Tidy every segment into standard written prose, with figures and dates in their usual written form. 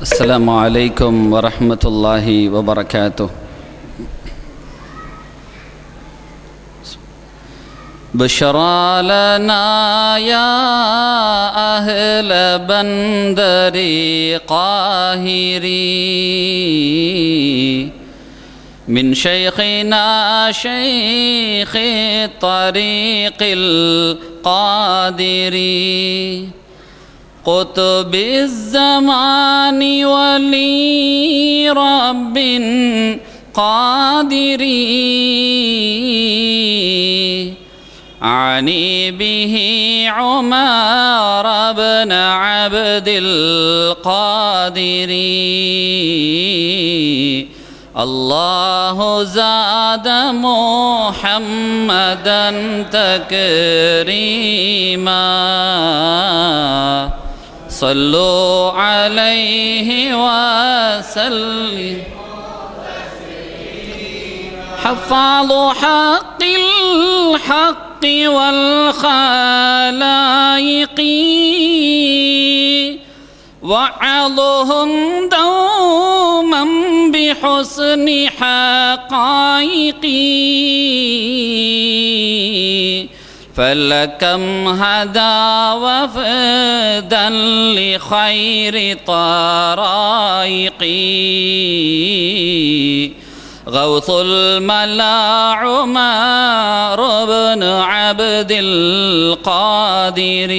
السلام عليكم ورحمة الله وبركاته. بشرى لنا يا أهل بندر قاهري من شيخنا شيخ الطريق القادري قطب الزمان ولي رب قادري عني به عمر بن عبد القادر. الله زاد محمدا تكريما صلوا عليه وسلم. حفاظ حق الحق والخلائق وعظهم دوما بحسن حقائق فلكم هدى وفدا لخير طرائق غوث الملا عمر بن عبد القادر.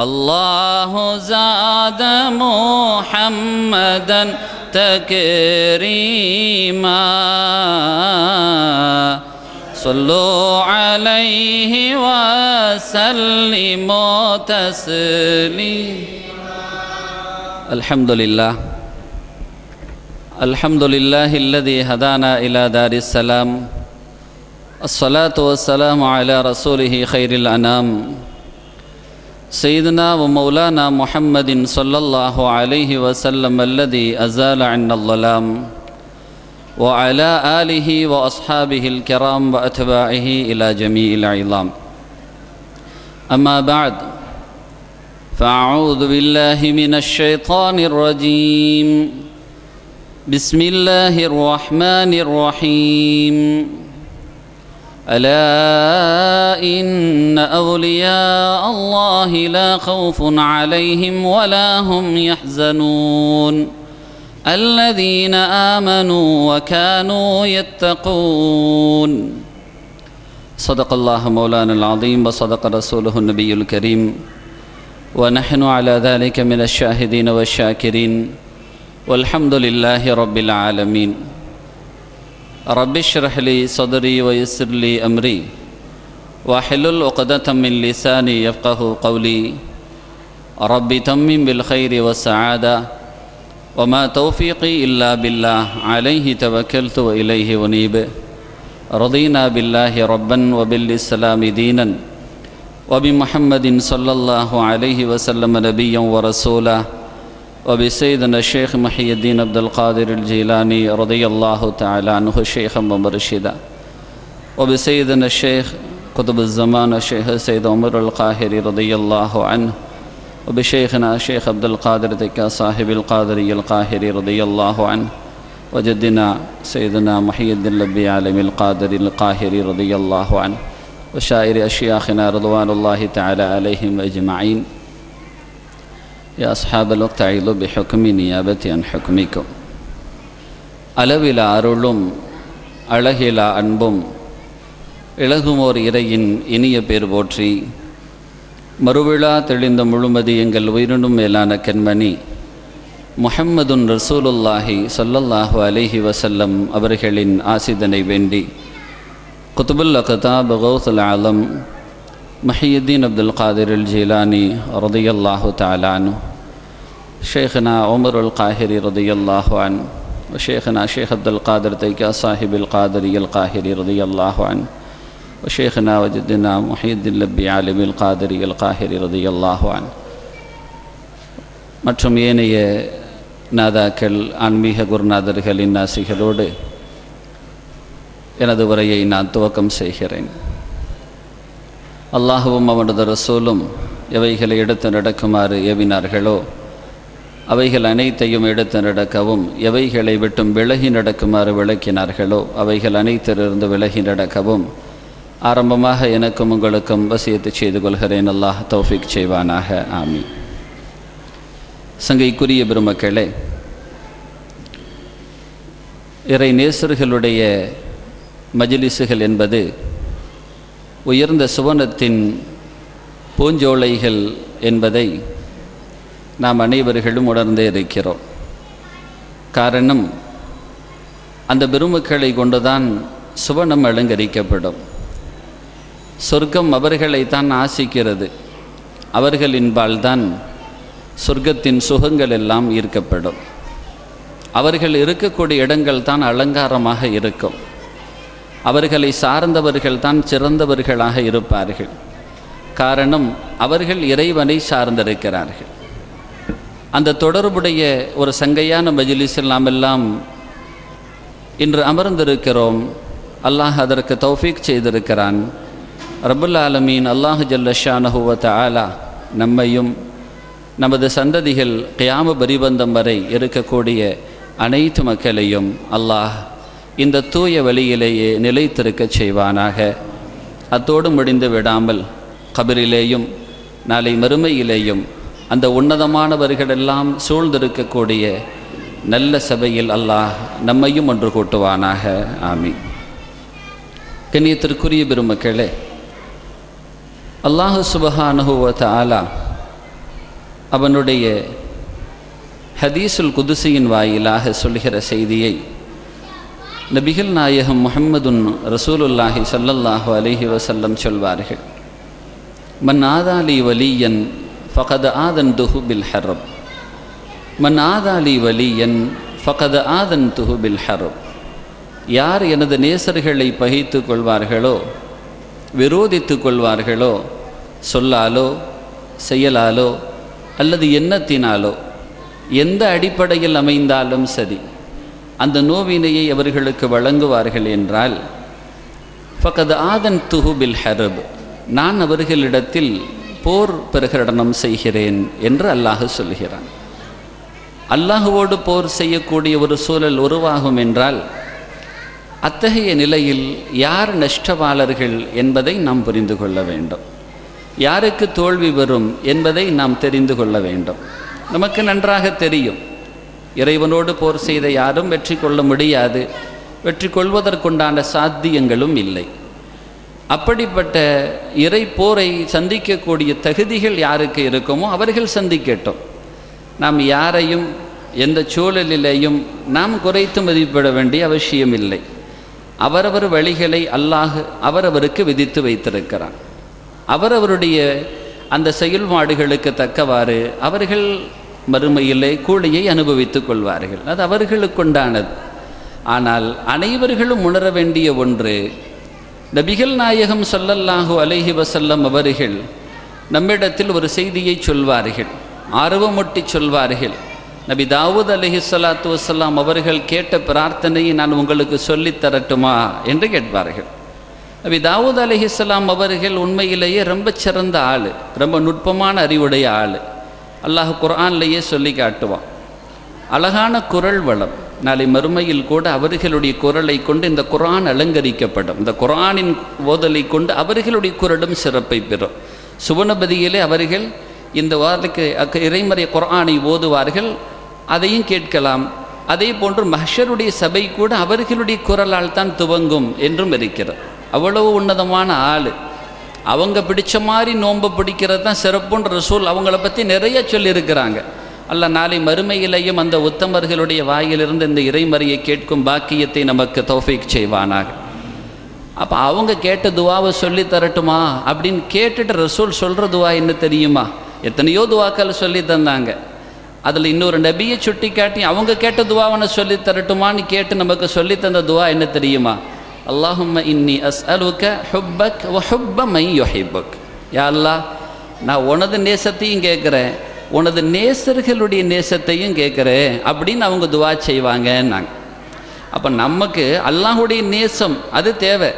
الله زاد محمدا تكريما صلوا عليه وسلموا تسليما. الحمد لله الحمد لله الذي هدانا إلى دار السلام. الصلاة والسلام على رسوله خير الأنام سيدنا ومولانا محمد صلى الله عليه وسلم الذي أزال عنا الظلام وعلى آله وأصحابه الكرام وأتباعه إلى جميع العظام. أما بعد فأعوذ بالله من الشيطان الرجيم. بسم الله الرحمن الرحيم. ألا إن أولياء الله لا خوف عليهم ولا هم يحزنون الذين آمنوا وكانوا يتقون. صدق الله مولانا العظيم وصدق رسوله النبي الكريم ونحن على ذلك من الشاهدين والشاكرين والحمد لله رب العالمين. رب اشرح لي صدري ويسر لي أمري واحلل عقدة من لساني يفقه قولي. رب تمم بالخير والسعادة وما توفيقي إلا بالله عليه توكلت وإليه أنيب. رضينا بالله ربا وبالإسلام دينا وبمحمد صلى الله عليه وسلم نبيا ورسولا وبسيدنا الشيخ محي الدين عبد القادر الجيلاني رضي الله تعالى عنه شيخا ومرشدا وبسيدنا الشيخ قطب الزمان الشيخ سيد عمر القاهري رضي الله عنه وبشيخنا الشيخ عبد القادر تكا صاحب القادري القاهري رضي الله عنه وجدنا سيدنا محي الدين لبي عالم القادري القاهري رضي الله عنه وشائر أشياخنا رضوان الله تعالى عليهم أجمعين. يا أصحاب الوقت عيلوا بحكم نيابة عن حكمكم. அளவிலா அருளும் அழகிலா அன்பும் இலகுமோர் இறையின் இனிய பேர் போற்றி மறுவிழா தெளிந்த முழுமதி எங்கள் உயிரினும் மேலான கண்மணி முஹம்மதுன் ரசூலுல்லாஹி ஸல்லல்லாஹு அலைஹி வஸல்லம் அவர்களின் ஆசிதனை வேண்டி குதுபுல் அக்தாப் கௌசுல் ஆலம் محيدين عبد القادر الجيلاني رضي الله تعالى عنه شيخنا عمر القاهري رضي الله عنه وشيخنا شيخ عبد القادر تيكا صاحب القادري القاهري رضي الله عنه وشيخنا وجدنا محي الدين لبي عالم القادري القاهري رضي الله عنه. மற்றும் ஏனைய நாதாக்கள் ஆன்மீக குருநாதர்களின் ஆசிகளோடு எனது உரையை நான் துவக்கம் செய்கிறேன். அல்லாஹுவும் அவனது ரசூலும் எவைகளை எடுத்து நடக்குமாறு ஏவினார்களோ அவைகள் அனைத்தையும் எடுத்து நடக்கவும், எவைகளை விட்டும் விலகி நடக்குமாறு விளக்கினார்களோ அவைகள் அனைத்திலிருந்து விலகி நடக்கவும் ஆரம்பமாக எனக்கும் உங்களுக்கும் வசியத்து செய்து கொள்கிறேன். அல்லாஹ் தௌஃபீக் செய்வானாக. ஆமீன். சங்கைக்குரிய பெருமக்களே, இறை நேசர்களுடைய மஜ்லிஸுகள் என்பது உயர்ந்த சுவனத்தின் பூஞ்சோலைகள் என்பதை நாம் அனைவர்களும் உணர்ந்தே இருக்கிறோம். காரணம், அந்த பெருமக்களை கொண்டுதான் சுவனம் அலங்கரிக்கப்படும். சொர்க்கம் அவர்களைத்தான் ஆசிக்கிறது. அவர்களின்பால்தான் சொர்க்கத்தின் சுகங்கள் எல்லாம் ஈர்க்கப்படும். அவர்கள் இருக்கக்கூடிய இடங்கள் தான் அலங்காரமாக இருக்கும். அவர்களை சார்ந்தவர்கள் தான் சிறந்தவர்களாக இருப்பார்கள். காரணம், அவர்கள் இறைவனை சார்ந்திருக்கிறார்கள். அந்த தொடர்புடைய ஒரு சங்கையான மஜ்லிஸில் நாம் எல்லாம் இன்று அமர்ந்திருக்கிறோம். அல்லாஹ் அதற்கு தௌஃபீக் செய்திருக்கிறான். ரப்புல் ஆலமீன் அல்லாஹ் ஜல்ல ஷானஹு வ தஆலா நம்மையும் நமது சந்ததிகள் கியாம பரிபந்தம் வரை இருக்கக்கூடிய அனைத்து மக்களையும் அல்லாஹ் இந்த தூய வழியிலேயே நிலைத்திருக்கச் செய்வானாக. அத்தோடு முடிந்து விடாமல் கபரிலேயும் நாளை மறுமையிலேயும் அந்த உன்னதமானவர்களெல்லாம் சூழ்ந்திருக்கக்கூடிய நல்ல சபையில் அல்லாஹ் நம்மையும் ஒன்று கூட்டுவானாக. ஆமீன். கண்ணியத்திற்குரிய பெருமக்களே, அல்லாஹ் சுப்ஹானஹு வ தஆலா அவனுடைய ஹதீஸுல் குதுசியின் வாயிலாக சொல்கிற செய்தியை நபிகள் நாயகம் முஹம்மதுன் ரசூலுல்லாஹி ஸல்லல்லாஹு அலைஹி வஸல்லம் சொல்வார்கள். மன் ஆதாலி வலியன் ஃபகத் ஆதன்துஹு பில் ஹர்ப். மன் ஆதாலி வலியன் ஃபகத் ஆதன்துஹு பில் ஹர்ப். யார் எனது நேசர்களை பகைத்து கொள்வார்களோ, விரோதித்து கொள்வார்களோ, சொல்லாலோ செயலாலோ அல்லது எண்ணத்தினாலோ, எந்த அடிப்படையில் அமைந்தாலும் சரி, அந்த நோவினையை அவர்களுக்கு வழங்குவார்கள் என்றால் ஃபகத் ஆதன்துஹு பில் ஹர்ப், நான் அவர்களிடத்தில் போர் பிரகடனம் செய்கிறேன் என்று அல்லாஹ் சொல்கிறான். அல்லாஹுவோடு போர் செய்யக்கூடிய ஒரு சூழல் உருவாகும் என்றால் அத்தகைய நிலையில் யார் நஷ்டவாளர்கள் என்பதை நாம் புரிந்து கொள்ள வேண்டும். யாருக்கு தோல்வி வரும் என்பதை நாம் தெரிந்து கொள்ள வேண்டும். நமக்கு நன்றாக தெரியும், இறைவனோடு போர் செய்த யாரும் வெற்றி கொள்ள முடியாது, வெற்றி கொள்வதற்குண்டான சாத்தியங்களும் இல்லை. அப்படிப்பட்ட இறை போரை சந்திக்கக்கூடிய தகுதிகள் யாருக்கு இருக்குமோ அவர்கள் சந்திக்கட்டும். நாம் யாரையும் எந்த சூழலிலேயும் நாம் குறைத்து மதிப்பிட வேண்டிய அவசியம் இல்லை. அவரவர் வழிகளை அல்லாஹ் அவரவருக்கு விதித்து வைத்திருக்கிறான். அவரவருடைய அந்த செயல்பாடுகளுக்கு தக்கவாறு அவர்கள் மறுமையிலே கூலியை அனுபவித்துக் கொள்வார்கள். அது அவர்களுக்குண்டானது. ஆனால் அனைவர்களும் உணர வேண்டிய ஒன்று, நபிகள் நாயகம் ஸல்லல்லாஹு அலைஹி வஸல்லம் அவர்கள் நம்மிடத்தில் ஒரு செய்தியை சொல்வார்கள், ஆர்வமூட்டி சொல்வார்கள். நபி தாவூத் அலைஹிஸ்ஸலாத்து வஸ்ஸலாம் அவர்கள் கேட்ட பிரார்த்தனையை நான் உங்களுக்கு சொல்லித் தரட்டுமா என்று கேட்பார்கள். நபி தாவூத் அலைஹிஸ்ஸலாம் அவர்கள் உண்மையிலேயே ரொம்ப சிறந்த ஆள், ரொம்ப நுட்பமான அறிவுடைய ஆள். அல்லாஹ் குர்ஆன்லேயே சொல்லி காட்டுவான். அழகான குரல் வளம். நாளை மறுமையில் கூட அவர்களுடைய குரலை கொண்டு இந்த குர்ஆன் அலங்கரிக்கப்படும். இந்த குர்ஆனின் ஓதலை கொண்டு அவர்களுடைய குரலும் சிறப்பை பெறும். சுவனபதியிலே அவர்கள் இந்த வாரத்துக்கு இறைமறை குர்ஆனை ஓதுவார்கள், அதையும் கேட்கலாம். அதே போன்று மஹ்ஷருடைய சபை கூட அவர்களுடைய குரலால் தான் துவங்கும் என்றும் இருக்கிறது. அவ்வளவு உன்னதமான ஆள். அவங்க பிடிச்ச மாதிரி நோன்பு பிடிக்கிறது தான் சிறப்புன்ற ரசூல் அவங்கள பற்றி நிறைய சொல்லியிருக்கிறாங்க. அல்ல நாளை மறுமையிலையும் அந்த உத்தமர்களுடைய வாயிலிருந்து இந்த இறைமறையை கேட்கும் பாக்கியத்தை நமக்கு தௌஃபீக் செய்வானாக. அப்போ அவங்க கேட்ட துவாவை சொல்லி தரட்டுமா அப்படின்னு கேட்டுட்டு ரசூல் சொல்கிற துவா என்ன தெரியுமா? எத்தனையோ துவாக்கள் சொல்லி தந்தாங்க. அதில் இன்னொரு நபியை சுட்டி காட்டி அவங்க கேட்ட துவாவனை சொல்லி தரட்டுமான்னு கேட்டு நமக்கு சொல்லி தந்த துவா என்ன தெரியுமா? அல்லாஹும்ம இன்னி அஸ்அலுக ஹுப்பக் வ ஹுப்ப மை யுஹிப்புக். யா அல்லாஹ், நான் உனது நேசத்தையும் கேட்குறேன், உனது நேசர்களுடைய நேசத்தையும் கேட்குறேன் அப்படின்னு அவங்க துவா செய்வாங்கன்னாங்க. அப்போ நமக்கு அல்லாஹுடைய நேசம் அது தேவை,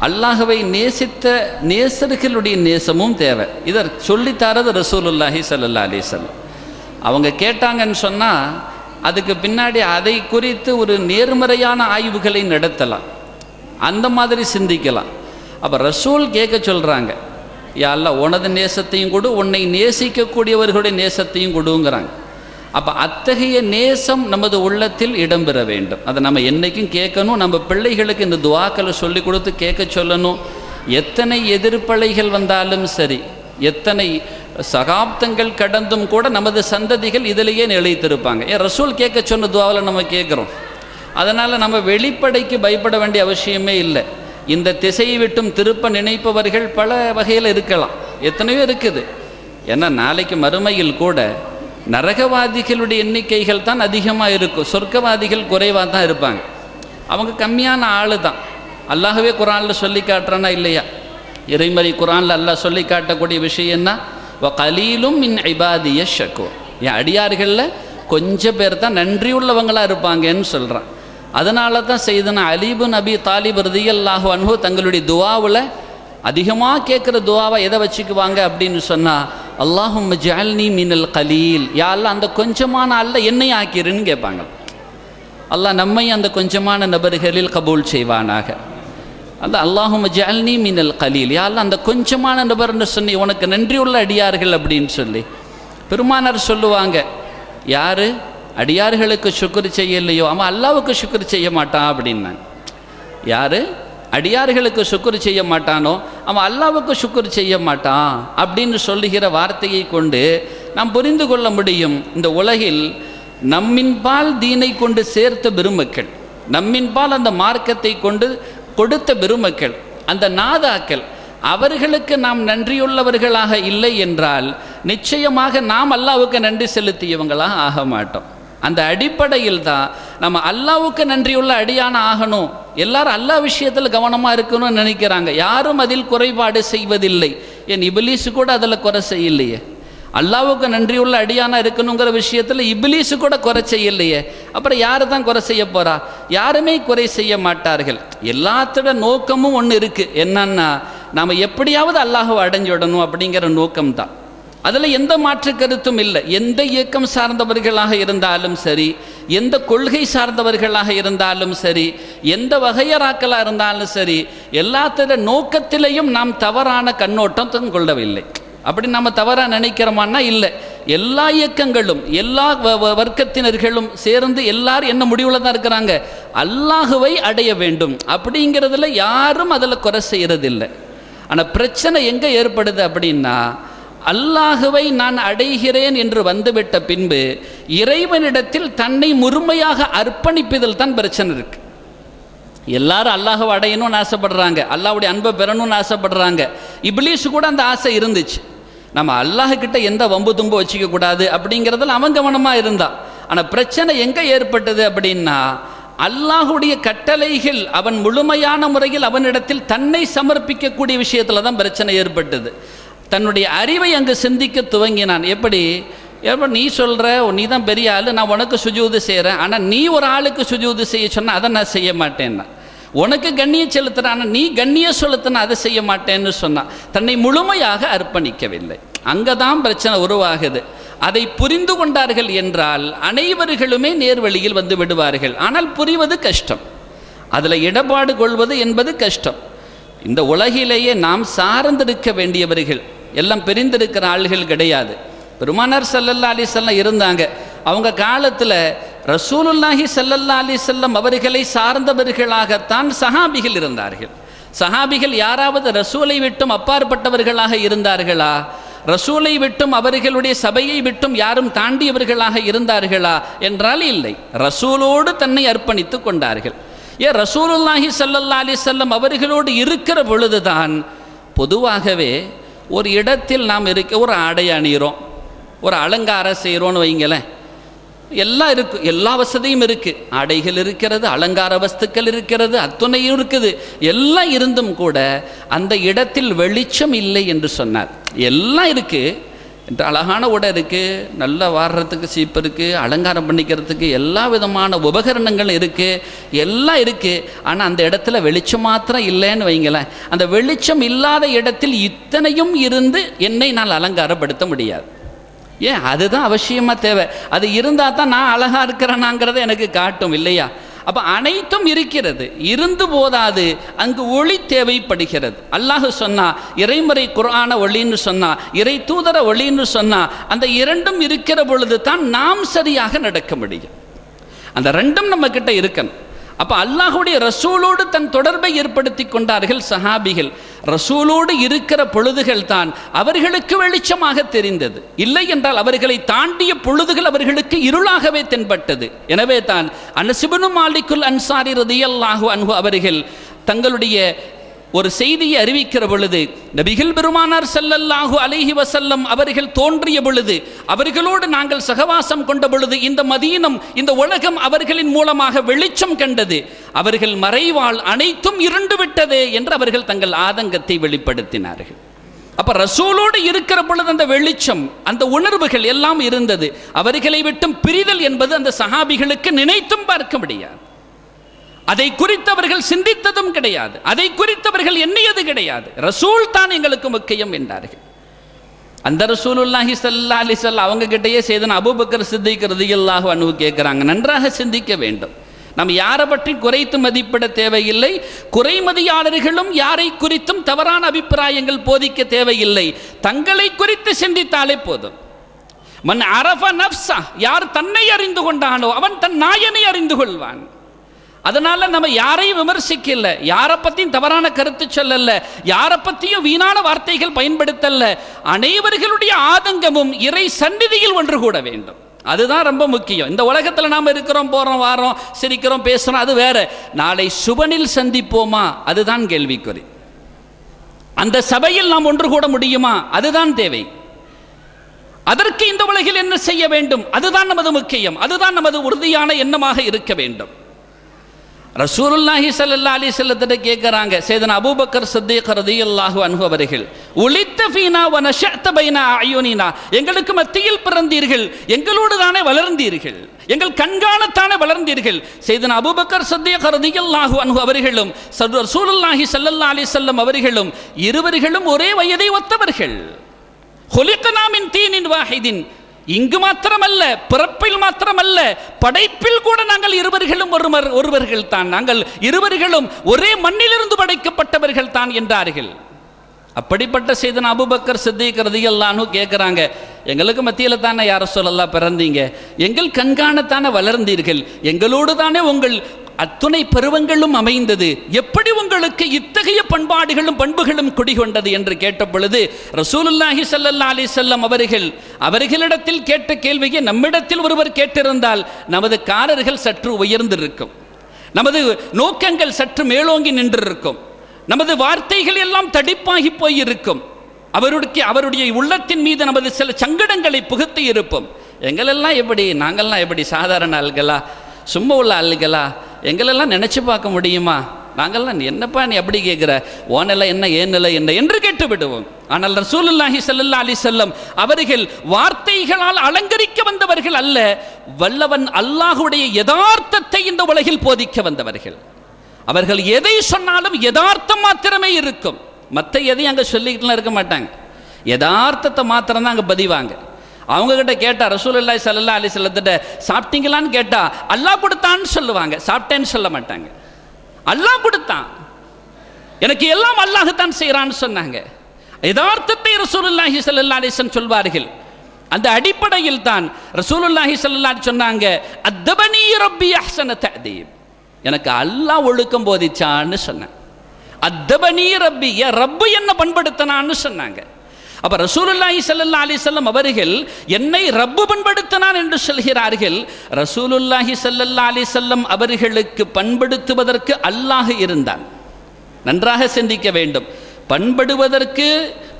அல்லாஹுவை நேசித்த நேசர்களுடைய நேசமும் தேவை. இதை சொல்லித்தரது ரசூலுல்லாஹி ஸல்லல்லாஹு அலைஹி வஸல்லம். அவங்க கேட்டாங்கன்னு சொன்னால் அதுக்கு பின்னாடி அதை குறித்து ஒரு நேர்மறையான ஆய்வுகளை நடத்தலாம், அந்த மாதிரி சிந்திக்கலாம். அப்போ ரசூல் கேட்க சொல்கிறாங்க, யா அல்லாஹ் உனது நேசத்தையும் கொடு, உன்னை நேசிக்கக்கூடியவர்களுடைய நேசத்தையும் கொடுங்கிறாங்க. அப்போ அத்தகைய நேசம் நமது உள்ளத்தில் இடம்பெற வேண்டும். அதை நம்ம என்றைக்கும் கேட்கணும். நம்ம பிள்ளைகளுக்கு இந்த துவாக்களை சொல்லி கொடுத்து கேட்க சொல்லணும். எத்தனை எதிர்ப்பலைகள் வந்தாலும் சரி, எத்தனை சகாப்தங்கள் கடந்தும் கூட நமது சந்ததிகள் இதிலேயே நிலைத்திருப்பாங்க. ஏன் ரசூல் கேட்க சொன்ன துவாவில் நம்ம கேட்குறோம். அதனால் நம்ம வெளிப்படைக்கு பயப்பட வேண்டிய அவசியமே இல்லை. இந்த திசையை விட்டும் திருப்ப நினைப்பவர்கள் பல வகையில் இருக்கலாம், எத்தனையோ இருக்குது. ஏன்னா நாளைக்கு மறுமையில் கூட நரகவாதிகளுடைய எண்ணிக்கைகள் தான் அதிகமாக இருக்கும், சொர்க்கவாதிகள் குறைவாக தான் இருப்பாங்க. அவங்க கம்மியான ஆள் தான். அல்லாஹ்வே குரானில் சொல்லி காட்டுறானா இல்லையா? இறைமறை குரானில் அல்லாஹ் சொல்லி காட்டக்கூடிய விஷயம்னா வகலீலும் மின் இபாதிய ஷக்கூர், என் அடியார்களில் கொஞ்சம் பேர் தான் நன்றி உள்ளவங்களாக இருப்பாங்கன்னு சொல்கிறான். அதனால தான் செய்தனா அலி இப்னு அபி தாலிப் ரலியல்லாஹு அன்ஹு தங்களுடைய துவாவில் அதிகமாக கேட்குற துவாவை எதை வச்சுக்குவாங்க அப்படின்னு சொன்னால், அல்லாஹும்ம ஜஅல்னி மினல் கலீல், யா அல்லாஹ் அந்த கொஞ்சமான அல்ல என்னை ஆக்கிருன்னு கேட்பாங்க. அல்லாஹ் நம்மை அந்த கொஞ்சமான நபர்களில் கபூல் செய்வானாக. அல்லாஹும்ம ஜஅல்னி மினல் கலீல், யா அல்லாஹ் அந்த கொஞ்சமான நபர்னு சொல்லி உனக்கு நன்றியுள்ள அடியார்கள் அப்படின்னு சொல்லி பெருமானார் சொல்லுவாங்க. யார் அடியார்களுக்கு சுக்ர் செய்யலையோ அவன் அல்லாஹ்வுக்கு சுக்ர் செய்ய மாட்டான் அப்படின்னாங்க. யார் அடியார்களுக்கு சுக்ர் செய்ய மாட்டானோ அவன் அல்லாஹ்வுக்கு சுக்ர் செய்ய மாட்டான் அப்படின்னு சொல்லுகிற வார்த்தையை கொண்டு நாம் புரிந்து கொள்ள முடியும். இந்த உலகில் நம்மின்பால் தீனை கொண்டு சேர்த்த பெருமக்கள், நம்மின்பால் அந்த மார்க்கத்தை கொண்டு கொடுத்த பெருமக்கள், அந்த நாதாக்கள், அவர்களுக்கு நாம் நன்றியுள்ளவர்களாக இல்லை என்றால் நிச்சயமாக நாம் அல்லாஹ்வுக்கு நன்றி செலுத்தியவங்களாக ஆக மாட்டோம். அந்த அடிப்படையில் தான் நம்ம அல்லாஹ்வுக்கு நன்றியுள்ள அடியான ஆகணும். எல்லாரும் அல்லாஹ் விஷயத்தில் கவனமாக இருக்கணும்னு நினைக்கிறாங்க, யாரும் அதில் குறைபாடு செய்வதில்லை. என் இபிலீஸு கூட அதில் குறை செய்யலையே. அல்லாஹ்வுக்கு நன்றியுள்ள அடியானா இருக்கணுங்கிற விஷயத்தில் இபிலீஸு கூட குறை செய்யலையே. அப்புறம் யார் தான் குறை செய்ய போகிறா? யாருமே குறை செய்ய மாட்டார்கள். எல்லாத்தோட நோக்கமும் ஒன்று இருக்குது, என்னன்னா நாம் எப்படியாவது அல்லாஹ்வை அடைஞ்சிடணும் அப்படிங்கிற நோக்கம்தான். அதில் எந்த மாற்று கருத்தும் இல்லை. எந்த இயக்கம் சார்ந்தவர்களாக இருந்தாலும் சரி, எந்த கொள்கை சார்ந்தவர்களாக இருந்தாலும் சரி, எந்த வகையராக்களாக இருந்தாலும் சரி, எல்லாத்தோட நோக்கத்திலையும் நாம் தவறான கண்ணோட்டம் கொள்ளவில்லை. அப்படி நம்ம தவறாக நினைக்கிறோமான்னா இல்லை. எல்லா இயக்கங்களும் எல்லா வர்க்கத்தினர்களும் சேர்ந்து எல்லாரும் என்ன முடிவில் தான் இருக்கிறாங்க, அல்லாஹுவை அடைய வேண்டும் அப்படிங்கிறதுல யாரும் அதில் குறை செய்கிறதில்லை. ஆனால் பிரச்சனை எங்கே ஏற்படுது அப்படின்னா, அல்லாஹுவை நான் அடைகிறேன் என்று வந்துவிட்ட பின்பு இறைவனிடத்தில் தன்னை முழுமையாக அர்ப்பணிப்பதில் தான் பிரச்சனை இருக்கு. எல்லாரும் அல்லாஹுவை அடையணும்னு ஆசைப்படுறாங்க, அல்லாஹ்வுடைய அன்பை பெறணும்னு ஆசைப்படுறாங்க. இப்லீஸு கூட அந்த ஆசை இருந்துச்சு. நம்ம அல்லாஹ்கிட்ட எந்த வம்பு தும்பு வச்சுக்க கூடாது அப்படிங்கிறதுல அவன் கவனமாக இருந்தான். ஆனால் பிரச்சனை எங்கே ஏற்பட்டது அப்படின்னா, அல்லாஹுடைய கட்டளைகள் அவன் முழுமையான முறையில் அவனிடத்தில் தன்னை சமர்ப்பிக்கக்கூடிய விஷயத்தில் தான் பிரச்சனை ஏற்பட்டது. தன்னுடைய அறிவை அங்கு சிந்திக்க துவங்கினான். எப்படி நீ சொல்கிற, நீ தான் பெரிய ஆள், நான் உனக்கு சுஜூது செய்கிறேன், ஆனால் நீ ஒரு ஆளுக்கு சுஜூது செய்ய சொன்னால் அதை நான் செய்ய மாட்டேன்னா. உனக்கு கண்ணியம் செலுத்துகிறேன், ஆனால் நீ கண்ணியம் செலுத்தினா அதை செய்ய மாட்டேன்னு சொன்னான். தன்னை முழுமையாக அர்ப்பணிக்கவில்லை. அங்கே தான் பிரச்சனை உருவாகுது. அதை புரிந்து கொண்டார்கள் என்றால் அனைவர்களுமே நேர்வழியில் வந்து விடுவார்கள். ஆனால் புரிவது கஷ்டம், அதில் இடபாடு கொள்வது என்பது கஷ்டம். இந்த உலகிலேயே நாம் சார்ந்திருக்க வேண்டியவர்கள் எல்லாம் பிரிந்திருக்கிற ஆள்கள் கிடையாது. பெருமானார் ஸல்லல்லாஹு அலைஹி வஸல்லம் இருந்தாங்க. அவங்க காலத்தில் ரசூலுல்லாஹி ஸல்லல்லாஹு அலைஹி வஸல்லம் அவர்களை சார்ந்தவர்களாகத்தான் சஹாபிகள் இருந்தார்கள். சஹாபிகள் யாராவது ரசூலை விட்டும் அப்பாற்பட்டவர்களாக இருந்தார்களா? ரசூலை விட்டும் அவர்களுடைய சபையை விட்டும் யாரும் தாண்டியவர்களாக இருந்தார்களா என்றால் இல்லை. ரசூலோடு தன்னை அர்ப்பணித்து கொண்டார்கள். ஏன் ரசூலுல்லாஹி ஸல்லல்லாஹு அலைஹி வஸல்லம் அவர்களோடு இருக்கிற பொழுதுதான் பொதுவாகவே ஒரு இடத்தில் நாம் ஒரு ஆடை அணிகிறோம், ஒரு அலங்காரம் செய்கிறோன்னு வைங்களேன், எல்லாம் இருக்குது, எல்லா வசதியும் இருக்குது, ஆடைகள் இருக்கிறது, அலங்கார வஸ்துக்கள் இருக்கிறது, அத்துணையும் இருக்குது. எல்லாம் இருந்தும் கூட அந்த இடத்தில் வெளிச்சம் இல்லை என்று சொன்னார். எல்லாம் இருக்குது என்று, அழகான உடை இருக்குது, நல்லா வாடுறதுக்கு சீப்பு இருக்குது, அலங்காரம் பண்ணிக்கிறதுக்கு எல்லா விதமான உபகரணங்களும் இருக்குது, எல்லாம் இருக்குது. ஆனால் அந்த இடத்துல வெளிச்சம் மாத்திரம் இல்லைன்னு வைங்களேன். அந்த வெளிச்சம் இல்லாத இடத்தில் இத்தனையும் இருந்து என்னை நான் அலங்காரப்படுத்த முடியாது. ஏன் அதுதான் அவசியமாக தேவை. அது இருந்தால் தான் நான் அழகாக இருக்கிறேனாங்கிறத எனக்கு காட்டும் இல்லையா? அப்போ அனைத்தும் இருக்கிறது, இருந்து போதாது, அங்கு ஒளி தேவைப்படுகிறது. அல்லாஹ் சொன்னா இறைமறை குர்ஆன ஒளின்னு சொன்னா, இறை தூதர ஒளின்னு சொன்னா, அந்த இரண்டும் இருக்கிற பொழுது தான் நாம் சரியாக நடக்க முடியும். அந்த ரெண்டும் நம்ம கிட்ட இருக்கணும். அப்போ அல்லாஹுடைய ரசூலோடு தன் தொடர்பை ஏற்படுத்தி கொண்டார்கள் சஹாபிகள். ரசூலோடு இருக்கிற பொழுதுகள் தான் அவர்களுக்கு வெளிச்சமாக தெரிந்தது. இல்லை என்றால் அவர்களை தாண்டிய பொழுதுகள் அவர்களுக்கு இருளாகவே தென்பட்டது. எனவே தான் அனஸ் இப்னு மாலிக்குல் அன்சாரி ரலியல்லாஹு அன்ஹு அவர்கள் தங்களுடைய ஒரு செய்தியை அறிவிக்கிற பொழுது, நபிகள் பெருமானார் ஸல்லல்லாஹு அலைஹி வஸல்லம் அவர்கள் தோன்றிய பொழுது, அவர்களோடு நாங்கள் சகவாசம் கொண்ட பொழுது, இந்த மதீனம், இந்த உலகம் அவர்களின் மூலமாக வெளிச்சம் கண்டது. அவர்கள் மறைவால் அனைத்தும் இருண்டு விட்டதே என்று அவர்கள் தங்கள் ஆதங்கத்தை வெளிப்படுத்தினார்கள். அப்ப ரசூலோடு இருக்கிற பொழுது அந்த வெளிச்சம், அந்த உணர்வுகள் எல்லாம் இருந்தது. அவர்களை விட்டும் பிரிதல் என்பது அந்த சஹாபிகளுக்கு நினைத்தும் பார்க்க முடியாது. அதை குறித்து அவர்கள் சிந்தித்ததும் கிடையாது, அதை குறித்து அவர்கள் எண்ணியது கிடையாது. ரசூல் தான் எங்களுக்கு முக்கியம் என்றார்கள். அந்த ரசூலுல்லாஹி ஸல்லல்லாஹு அலைஹி வஸல்லம் அவங்க கிட்டயே செய்தன அபூபக்கர் சித்திக் ரலியல்லாஹு அன்ஹு கேட்குறாங்க, நன்றாக சிந்திக்க வேண்டும். நாம் யாரை பற்றி குறைத்து மதிப்பிட தேவையில்லை. குறைமதியாளர்களும் யாரை குறித்தும் தவறான அபிப்பிராயங்கள் போதிக்க தேவையில்லை. தங்களை குறித்து சிந்தித்தாலே போதும். மன் அரஃப நஃப்ஸா, யார் தன்னை அறிந்து கொண்டானோ அவன் தன் நாயனை அறிந்து கொள்வான். அதனால நம்ம யாரையும் விமர்சிக்கல, யாரை பற்றியும் தவறான கருத்து சொல்லல, யாரை பற்றியும் வீணான வார்த்தைகள் பயன்படுத்தல. அனைவர்களுடைய ஆதங்கமும் இறை சந்நிதியில் ஒன்று கூட வேண்டும். அதுதான் ரொம்ப முக்கியம். இந்த உலகத்தில் நாம் இருக்கிறோம், போகிறோம், வாரோம், சிரிக்கிறோம், பேசுகிறோம், அது வேற. நாளை சுபனில் சந்திப்போமா, அதுதான் கேள்விக்குறி. அந்த சபையில் நாம் ஒன்று கூட முடியுமா, அதுதான் தேவை. அதற்கு இந்த உலகில் என்ன செய்ய வேண்டும், அதுதான் நமது முக்கியம். அதுதான் நமது உறுதியான எண்ணமாக இருக்க வேண்டும். ரசூலுல்லாஹி ஸல்லல்லாஹு அலைஹி வஸல்லத்தை கேட்குறாங்க சையதுனா அபூபக்கர் சித்திக் ரலியல்லாஹு அன்ஹு அவர்கள், உலித்த ஃபீனா வ நஷஅத பைனா அயுனினா, எங்களுக்கு மத்தியில் பிறந்தீர்கள், எங்களோடு தானே வளர்ந்தீர்கள், எங்கள் கண்காணத்தானே வளர்ந்தீர்கள். சையதுனா அபூபக்கர் சித்திக் ரலியல்லாஹு அன்ஹு அவர்களும் ரசூலுல்லாஹி ஸல்லல்லாஹு அலைஹி வஸல்லம் அவர்களும் இருவர்களும் ஒரே வயதை ஒத்தவர்கள். குலிக்னா மின் தீனின் வாஹிதின், இங்கு மாத்திரமல்ல, பிறப்பில் மாத்திரமல்ல, படைப்பில் கூட நாங்கள் இருவர்களும் ஒருவர்கள் தான், நாங்கள் இருவர்களும் ஒரே மண்ணிலிருந்து படைக்கப்பட்டவர்கள் தான் என்றார்கள். அப்படிப்பட்ட சையதுனா அபூபக்கர் சித்திக் ரலியல்லாஹு அன்ஹு கேட்குறாங்க, எங்களுக்கு மத்தியில் தானே யா ரசூலல்லாஹ் பிறந்தீங்க, எங்கள் கண்காணத்தானே வளர்ந்தீர்கள், எங்களோடு தானே உங்கள் அத்துணை பருவங்களும் அமைந்தது, எப்படி உங்களுக்கு இத்தகைய பண்பாடுகளும் பண்புகளும் குடிகொண்டது என்று கேட்ட பொழுது ரசூலுல்லாஹி ஸல்லல்லாஹு அலைஹி வஸல்லம் அவர்களிடத்தில் கேட்ட கேள்வியை நம்மிடத்தில் ஒருவர் கேட்டிருந்தால் நமது காரர்கள் சற்று உயர்ந்திருக்கும், நமது நோக்கங்கள் சற்று மேலோங்கி நின்றிருக்கும், நமது வார்த்தைகள் எல்லாம் தடிப்பாகி போயிருக்கும், அவருடைய உள்ளத்தின் மீது நமது சில சங்கடங்களை புகுத்தி இருப்போம். எங்களெல்லாம் எப்படி, நாங்கள்லாம் எப்படி சாதாரண ஆள்களா, சும்மா உள்ள ஆள்களா, எங்களெல்லாம் நினைச்சு பார்க்க முடியுமா, நாங்கள்லாம் என்னப்பா நீ அப்படி கேட்குற, ஓ நிலை என்ன, ஏன் நிலை என்ன என்று கேட்டு விடுவோம். ஆனால் ரசூலுல்லாஹி ஸல்லல்லாஹு அலைஹி வஸல்லம் அவர்கள் வார்த்தைகளால் அலங்கரிக்க வந்தவர்கள் அல்ல, வல்லவன் அல்லாஹ்வுடைய யதார்த்தத்தை இந்த உலகில் போதிக்க வந்தவர்கள். அவர்கள் எதை சொன்னாலும் யதார்த்தம் மாத்திரமே இருக்கும், மற்ற எதையும் அங்கே சொல்லிக்கிட்டுலாம் இருக்க மாட்டாங்க. யதார்த்தத்தை மாத்திரம் தான் அங்கே பதிவாங்க. அவங்க கிட்ட கேட்டா ரசூலுல்லாஹி ஸல்லல்லாஹு அலைஹி வஸல்லத்திட்ட சாப்பிட்டீங்களான்னு கேட்டா அல்லாஹ் கொடுத்தான்னு சொல்லுவாங்க, சாப்பிட்டேன்னு சொல்ல மாட்டாங்க. அல்லாஹ் கொடுத்தான், எனக்கு எல்லாம் அல்லாஹ் தான் செய்யறான்னு சொன்னாங்க. யதார்த்தத்தை ரசூலுல்லாஹி ஸல்லல்லாஹு அலைஹி வஸல்லம் சொல்வார்கள். அந்த அடிப்படையில் தான் ரசூலுல்லாஹி ஸல்லல்லாஹு அலைஹி சொன்னாங்க, அத்தபனி ரப்பி அஹ்ஸன தஅதீப், எனக்கு அல்லாஹ் ஒழுக்கம் போதிச்சான்னு சொன்னாங்க. அத்தபனி ரப்பி, ரப்பு என்ன பண்படுத்தினான்னு சொன்னாங்க. அப்ப ரசூலுல்லாஹி ஸல்லல்லாஹு அலைஹி வஸல்லம் அவர்கள் என்னை ரப்பு பண்படுத்தினான் என்று சொல்கிறார்கள். ரசூலுல்லாஹி ஸல்லல்லாஹு அலைஹி வஸல்லம் அவர்களுக்கு பண்படுத்துவதற்கு அல்லாஹ் இருந்தான். நன்றாக சிந்திக்க வேண்டும்.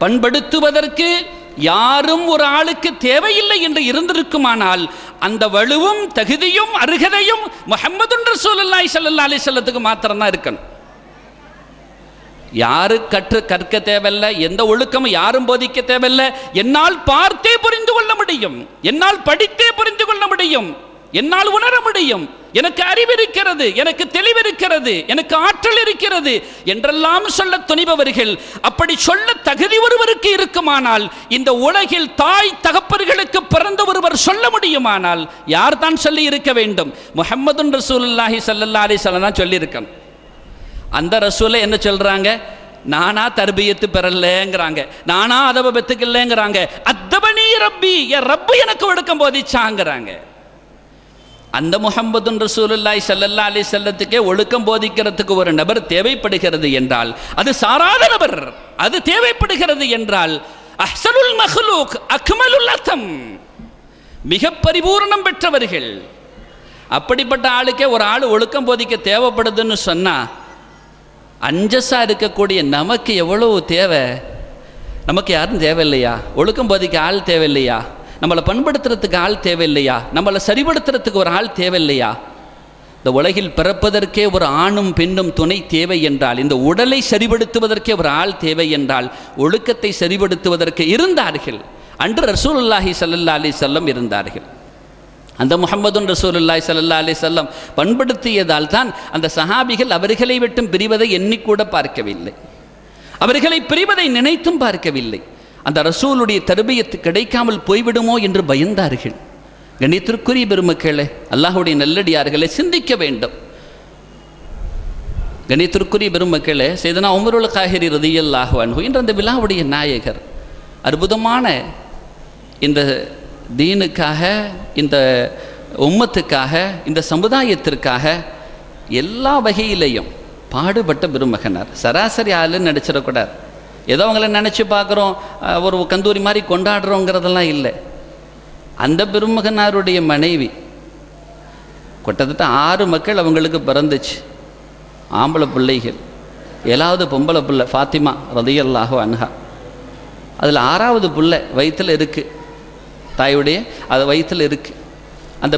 பண்படுத்துவதற்கு யாரும் ஒரு ஆளுக்கு தேவையில்லை என்று இருந்திருக்குமானால் அந்த வலுவும் தகுதியும் அருகதையும் முஹம்மதுன் ரசூலுல்லாஹி ஸல்லல்லாஹு அலைஹி வஸல்லத்துக்கு மாத்திரம்தான் இருக்கணும். யாரு கற்க தேவையில்லை, எந்த ஒழுக்கமும் யாரும் போதிக்க தேவையில்லை. என்னால் பார்த்தே புரிந்து கொள்ள முடியும், என்னால் படித்தே புரிந்து கொள்ள முடியும், என்னால் உணர முடியும். எனக்கு அறிவு இருக்கிறது, எனக்கு தெளிவிருக்கிறது, எனக்கு ஆற்றல் இருக்கிறது என்றெல்லாம் சொல்ல துணிபவர்கள், அப்படி சொல்ல தகுதி ஒருவருக்கு இருக்குமானால், இந்த உலகில் தாய் தகப்பர்களுக்கு பிறந்த ஒருவர் சொல்ல முடியுமானால் யார் தான் சொல்லி இருக்க வேண்டும்? முஹம்மது ரசூலுல்லாஹி ஸல்லல்லாஹு அலைஹி வஸல்லம் தான் சொல்லி இருக்கணும். அந்த ரசூலை என்ன சொல்றாங்க? நானா தர்பியத்து பெறலங்கிறாங்க, நானா அதவ பெத்துக்கலங்கிறாங்க. அத்தபனி ரப்பி, என் ரப்பு எனக்கு ஒழுக்கம் போதிச்சாங்கிறாங்க. அந்த முஹம்மது ரசூலுல்லாஹி ஸல்லல்லாஹு அலைஹி வஸல்லத்துக்கே ஒழுக்கம் போதிக்கிறதுக்கு ஒரு நபர் தேவைப்படுகிறது என்றால், அது சாராத நபர், அது தேவைப்படுகிறது என்றால், அஹ்ஸனுல் மக்லூக் அக்மலுல் அத்தம், மிக பரிபூர்ணம் பெற்றவர்கள். அப்படிப்பட்ட ஆளுக்கே ஒரு ஆள் ஒழுக்கம் போதிக்க தேவைப்படுதுன்னு சொன்னா, அஞ்சஸா இருக்கக்கூடிய நமக்கு எவ்வளவு தேவை? நமக்கு யாரும் தேவையில்லையா? ஒழுக்கம் போதிக்க ஆள் தேவையில்லையா? நம்மளை பண்படுத்துறதுக்கு ஆள் தேவையில்லையா? நம்மளை சரிபடுத்துறதுக்கு ஒரு ஆள் தேவையில்லையா? இந்த உலகில் பிறப்பதற்கே ஒரு ஆணும் பெண்ணும் துணை தேவை என்றால், இந்த உடலை சரிபடுத்துவதற்கே ஒரு ஆள் தேவை என்றால், ஒழுக்கத்தை சரிபடுத்துவதற்கு இருந்தார்கள். அன்று ரசூலுல்லாஹி ஸல்லல்லாஹு அலைஹி வஸல்லம் இருந்தார்கள். அந்த முஹம்மது ரசூலுல்லாஹி ஸல்லல்லாஹு அலைஹி வஸல்லம் பண்படுத்தியதால் தான் அந்த சஹாபிகள் அவர்களை விட்டும் பிரிவதை எண்ணிக்கூட பார்க்கவில்லை, அவர்களை பிரிவதை நினைத்தும் பார்க்கவில்லை. அந்த ரசூலுடைய தர்பியத்து கிடைக்காமல் போய்விடுமோ என்று பயந்தார்கள். கண்ணியத்திற்குரிய பெருமக்களே, அல்லாஹ்வுடைய நல்லடியார்களை சிந்திக்க வேண்டும். கண்ணியத்திற்குரிய பெருமக்களே, சையதுனா உமருல் காஹிரி ரலியல்லாஹு அன்ஹு என்ற அந்த விழாவுடைய நாயகர் அற்புதமான இந்த தீனுக்காக, இந்த உம்மத்துக்காக, இந்த சமுதாயத்திற்காக எல்லா வகையிலையும் பாடுபட்ட பெருமகனார். சராசரி ஆளுன்னு நினச்சிடக்கூடாது. ஏதோ அவங்கள நினச்சி பார்க்குறோம், ஒரு கந்தூரி மாதிரி கொண்டாடுறோங்கிறதெல்லாம் இல்லை. அந்த பெருமகனாருடைய மனைவி கிட்டத்தட்ட 6 மக்கள் அவங்களுக்கு பிறந்துச்சு, ஆம்பளை பிள்ளைகள். 7வது பொம்பளை பிள்ளை ஃபாத்திமா ரலியல்லாஹு அன்ஹா. அதில் 6வது பிள்ளை வயிற்றில் இருக்குது, தாயுடைய அது வயிற்றில் இருக்குது. அந்த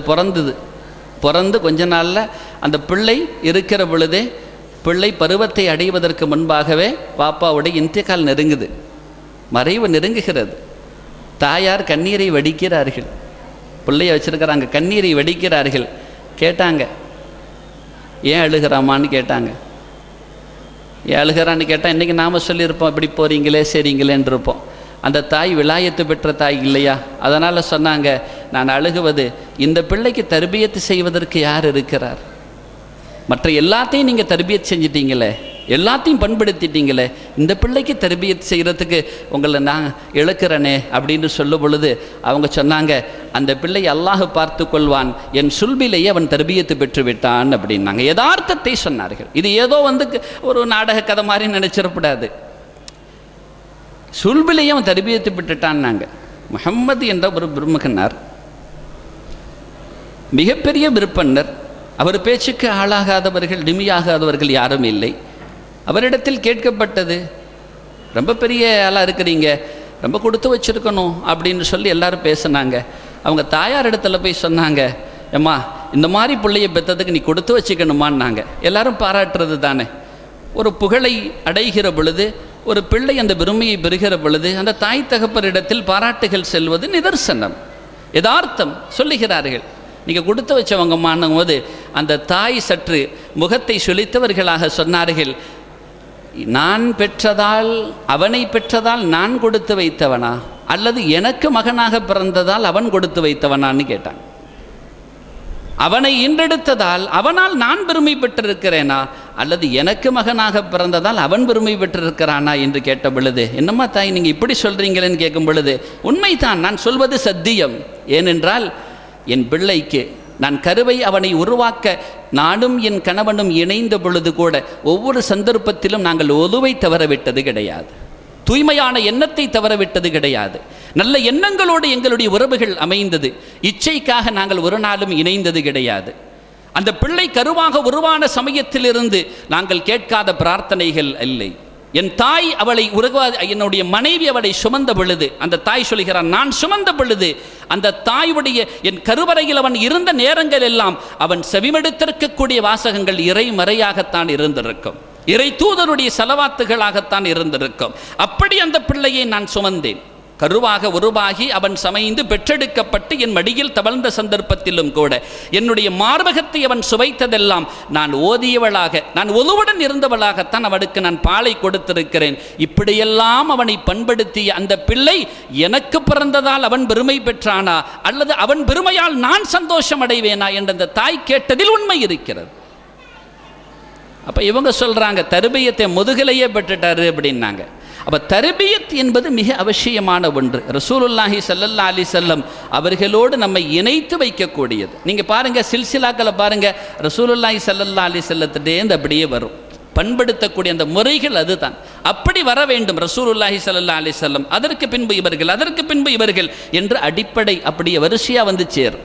பிறந்து கொஞ்ச நாளில் அந்த பிள்ளை இருக்கிற பொழுதே, பிள்ளை பருவத்தை அடைவதற்கு முன்பாகவே பாப்பாவுடைய இன்திகால் நெருங்குது, மறைவு நெருங்குகிறது. தாயார் கண்ணீரை வடிக்கிறார்கள், பிள்ளையை வச்சுருக்கிறாங்க, கண்ணீரை வடிக்கிறார்கள். கேட்டாங்க, ஏன் அழுகிறாமான்னு கேட்டாங்க. ஏன் அழுகிறான்னு கேட்டால் இன்றைக்கி நாம் சொல்லியிருப்போம், இப்படி போகிறீங்களே சரிங்களேன்னு இருப்போம். அந்த தாய் விலாயத்து பெற்ற தாய் இல்லையா? அதனால் சொன்னாங்க, நான் அழுகுவது இந்த பிள்ளைக்கு தர்பியத்து செய்வதற்கு யார் இருக்கிறார்? மற்ற எல்லாத்தையும் நீங்கள் தர்பியத் செஞ்சிட்டீங்களே, எல்லாத்தையும் பண்படுத்திட்டீங்களே, இந்த பிள்ளைக்கு தர்பியத் செய்கிறதுக்கு உங்களை நான் இழக்கிறனே அப்படின்னு சொல்லும் பொழுது அவங்க சொன்னாங்க, அந்த பிள்ளை அல்லாஹ் பார்த்து கொள்வான், என் சுல்பிலேயே அவன் தர்பியத்து பெற்று விட்டான் அப்படின்னாங்க. யதார்த்தத்தை சொன்னார்கள். இது ஏதோ ஒரு நாடக கதை மாதிரி நினச்சிடக்கூடாது. சுல்பிலேயே அவன் தர்பியத்து பெற்றுட்டான்னாங்க. முஹம்மது என்ற ஒரு பெருமகனார், மிகப்பெரிய விருப்பன்னர். அவர் பேச்சுக்கு ஆளாகாதவர்கள், டிமியாகாதவர்கள் யாரும் இல்லை. அவரிடத்தில் கேட்கப்பட்டது, ரொம்ப பெரிய ஆளாக இருக்கிறீங்க, ரொம்ப கொடுத்து வச்சுருக்கணும் அப்படின்னு சொல்லி எல்லாரும் பேசினாங்க. அவங்க தாயார் இடத்துல போய் சொன்னாங்க, ஏம்மா இந்த மாதிரி பிள்ளையை பெற்றதுக்கு நீ கொடுத்து வச்சுக்கணுமான்னாங்க. எல்லாரும் பாராட்டுறது தானே. ஒரு புகழை அடைகிற பொழுது, ஒரு பிள்ளை அந்த பெருமையை பெறுகிற பொழுது, அந்த தாய் தகப்பரிடத்தில் பாராட்டுகள் செல்வது நிதர்சனம், யதார்த்தம் சொல்லுகிறார்கள். நீங்கள் கொடுத்து வச்சவங்கம்மான்னும் போது அந்த தாய் சற்று முகத்தை சுளித்தவர்களாக சொன்னார்கள், நான் பெற்றதால், அவனை பெற்றதால் நான் கொடுத்து வைத்தவனா, அல்லது எனக்கு மகனாக பிறந்ததால் அவன் கொடுத்து வைத்தவனான்னு கேட்டான். அவனை ஈன்றெடுத்ததால் அவனால் நான் பெருமை பெற்றிருக்கிறேனா, அல்லது எனக்கு மகனாக பிறந்ததால் அவன் பெருமை பெற்றிருக்கிறானா என்று கேட்ட பொழுது, என்னம்மா தாய் நீங்கள் இப்படி சொல்கிறீங்களேன்னு கேட்கும் பொழுது, உண்மைதான், நான் சொல்வது சத்தியம். ஏனென்றால் என் பிள்ளைக்கு நான் கருவை அவனை உருவாக்க நானும் என் கணவனும் இணைந்த பொழுது கூட ஒவ்வொரு சந்தர்ப்பத்திலும் நாங்கள் ஒதுவை தவறவிட்டது கிடையாது, தூய்மையான எண்ணத்தை தவறவிட்டது கிடையாது. நல்ல எண்ணங்களோடு எங்களுடைய உறவுகள் அமைந்தது. இச்சைக்காக நாங்கள் ஒரு நாளும் இணைந்தது கிடையாது. அந்த பிள்ளை கருவாக உருவான சமயத்திலிருந்து நாங்கள் கேட்காத பிரார்த்தனைகள் இல்லை. என் தாய் அவளை என்னுடைய மனைவி அவளை சுமந்த பொழுது, அந்த தாய் சொல்கிறான், நான் சுமந்த பொழுது அந்த தாயுடைய என் கருவறையில் அவன் இருந்த நேரங்கள் எல்லாம் அவன் செவிமடுத்திருக்கக்கூடிய வாசகங்கள் இறை மறையாகத்தான் இருந்திருக்கும், இறை தூதருடைய செலவாத்துகளாகத்தான் இருந்திருக்கும். அப்படி அந்த பிள்ளையை நான் சுமந்தேன். கருவாக உருவாகி அவன் சமைந்து பெற்றெடுக்கப்பட்டு என் மடியில் தவழ்ந்த சந்தர்ப்பத்திலும் கூட என்னுடைய மார்பகத்தை அவன் சுவைத்ததெல்லாம் நான் ஓதியவளாக, நான் ஒலுவுடன் இருந்தவளாகத்தான் அவனுக்கு நான் பாலை கொடுத்திருக்கிறேன். இப்படியெல்லாம் அவனை பண்படுத்திய அந்த பிள்ளை எனக்கு பிறந்ததால் அவன் பெருமை பெற்றானா அல்லது அவன் பெருமையால் நான் சந்தோஷம் அடைவேனா என்ற அந்த தாய் கேட்டதில் உண்மை இருக்கிறது. அப்போ இவங்க சொல்கிறாங்க தர்பியத்தை முதுகிலேயே பெற்றுட்டாரு அப்படின்னாங்க. அப்போ தர்பியத் என்பது மிக அவசியமான ஒன்று. ரசூலுல்லாஹி ஸல்லல்லாஹு அலைஹி வஸல்லம் அவர்களோடு நம்மை இணைத்து வைக்கக்கூடியது. நீங்கள் பாருங்கள், சில்சிலாக்களை பாருங்கள், ரசூலுல்லாஹி ஸல்லல்லாஹு அலைஹி வஸல்லத்திலேருந்து அப்படியே வரும். பண்படுத்தக்கூடிய அந்த முறைகள் அதுதான். அப்படி வர வேண்டும் ரசூலுல்லாஹி ஸல்லல்லாஹு அலைஹி வஸல்லம், அதற்கு பின்பு இவர்கள், அதற்கு பின்பு இவர்கள் என்று அடிப்படை அப்படியே வரிசையாக வந்து சேரும்.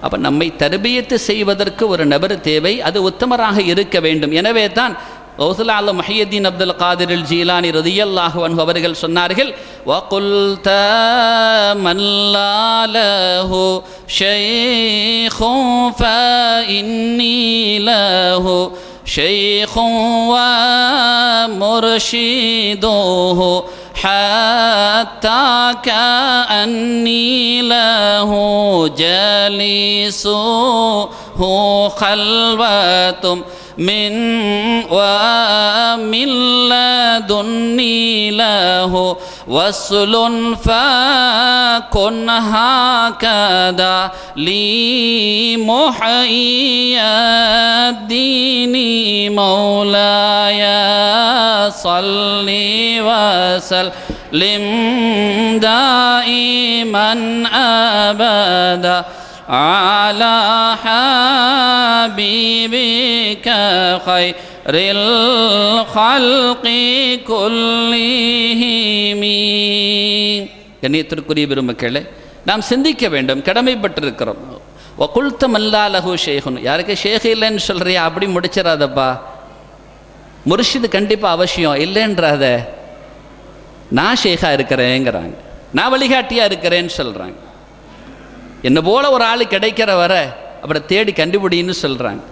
அப்போ நம்மை தர்பியத்து செய்வதற்கு ஒரு நபர் தேவை, அது உத்தமராக இருக்க வேண்டும். எனவே தான் கௌசுல் ஆலம் முஹையத்தீன் அப்துல் காதிர் அல் ஜீலானி ரலியல்லாஹு அன்ஹு அவர்கள் சொன்னார்கள், வகுல்த மல்லாலஹு ஷைഖுன் ஃபஇன்னி லஹு ஷைഖுன் வ முர்ஷிதுஹு حتى كأني له جالسه خلوة من ومن لدني له وصل فكن هكذا لي محيي الدين مولاي صل وسلم دائما أبدا على حبيبك خير الخلق كلهم. கண்ணியத்திற்குரிய பெருமக்களே, நாம் சிந்திக்க வேண்டும், கடமைப்பட்டிருக்கிறோம். வகுல்த மல்லாலஹு ஷேகுன், யாருக்கு ஷேக் இல்லைன்னு சொல்கிறியா அப்படி முடிச்சிடாதப்பா. முர்ஷிது கண்டிப்பாக அவசியம், இல்லைன்றாத. நான் ஷேகா இருக்கிறேங்கிறாங்க, நான் வழிகாட்டியாக இருக்கிறேன்னு சொல்கிறாங்க. என்ன போல ஒரு ஆள் கிடைக்கிற வர அப்புறம் தேடி கண்டுபிடின்னு சொல்கிறாங்க.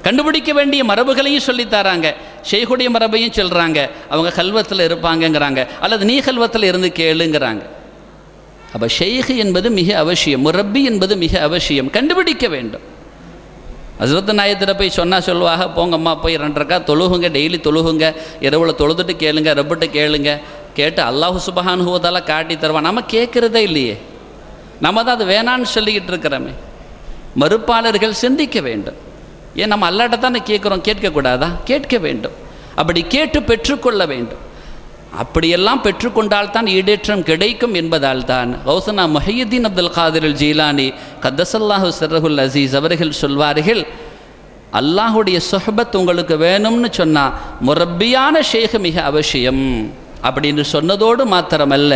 கண்டுபிடிக்க வேண்டிய மரபுகளையும் சொல்லித்தராங்க, ஷேகுடைய மரபையும் சொல்கிறாங்க. அவங்க கல்வத்தில் இருப்பாங்கங்கிறாங்க, அல்லது நீ கல்வத்தில் இருந்து கேளுங்கிறாங்க. அப்போ ஷேக் என்பது மிக அவசியம், முரப்பி என்பது மிக அவசியம், கண்டுபிடிக்க வேண்டும். ஹஸ்ரத் நாயத்தில் போய் சொன்னால் சொல்லுவாங்க, போங்கம்மா போய் 2 ரக்கா தொழுகுங்க, டெய்லி தொழுகுங்க, இரவில் தொழுதுட்டு கேளுங்க, ரப்பிட்டு கேளுங்க. கேட்டு அல்லாஹு சுப்ஹானஹு வ தஆலா காட்டி தருவான். நம்ம கேட்குறதே இல்லையே, நம்ம தான் அது வேணான்னு சொல்லிக்கிட்டு இருக்கிறோமே. மறுப்பாளர்கள் சிந்திக்க வேண்டும். ஏன் நம்ம அல்லாட்ட தானே கேட்குறோம், கேட்கக்கூடாதா? கேட்க வேண்டும். அப்படி கேட்டு பெற்றுக்கொள்ள வேண்டும். அப்படியெல்லாம் பெற்றுக்கொண்டால் தான் ஈடேற்றம் கிடைக்கும் என்பதால் தான் கௌசனா முஹையத்தீன் அப்துல் காதிர் அல் ஜீலானி கத்தஸல்லாஹு சிர்ரஹுல் அசீஸ் அவர்கள் சொல்வார்கள், அல்லாஹுடைய சொஹபத் உங்களுக்கு வேணும்னு சொன்னால் முரப்பியான ஷேக் மிக அவசியம் அப்படின்னு சொன்னதோடு மாத்திரமல்ல,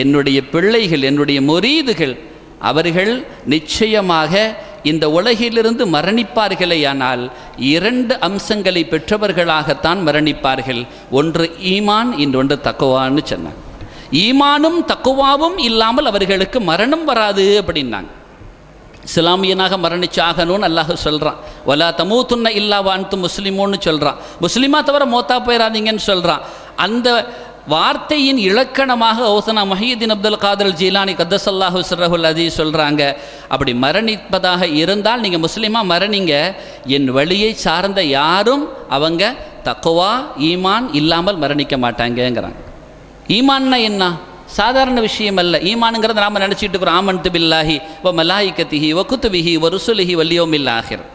என்னுடைய பிள்ளைகள், என்னுடைய முரீதுகள், அவர்கள் நிச்சயமாக இந்த உலகிலிருந்து மரணிப்பார்களேயானால் 2 அம்சங்களை பெற்றவர்களாகத்தான் மரணிப்பார்கள். ஒன்று ஈமான், இன்னொன்று தக்குவான்னு சொன்னாங்க. ஈமானும் தக்குவாவும் இல்லாமல் அவர்களுக்கு மரணம் வராது அப்படின்னாங்க. இஸ்லாமியனாக மரணிச்சாகணும்னு அல்லாஹ் சொல்கிறான். வலா தமூத்துன்ன இல்லா வான்தும் முஸ்லிமோன்னு சொல்கிறான். முஸ்லிமா தவிர மோத்தா போயிடாதீங்கன்னு சொல்கிறான். அந்த வார்த்தையின் இலக்கணமாக கௌசனா முஹையத்தீன் அப்துல் காதிர் ஜீலானி கத்தஸல்லாஹு சிர்ரஹுல் அஸீஸ் சொல்கிறாங்க, அப்படி மரணிப்பதாக இருந்தால் நீங்கள் முஸ்லீமாக மரணிங்க, என் வழியை சார்ந்த யாரும் அவங்க தக்குவா ஈமான் இல்லாமல் மரணிக்க மாட்டாங்கங்கிறாங்க. ஈமான்னா என்ன? சாதாரண விஷயம் அல்ல. ஈமானுங்கிறத நாம் நினச்சிட்டு இருக்கிறோம், ஆமன்து பில்லாஹி வ மலாயிகத்திஹி வ குத்துபிஹி வ ருசுலிஹி வல் யௌமில் ஆஹிர்.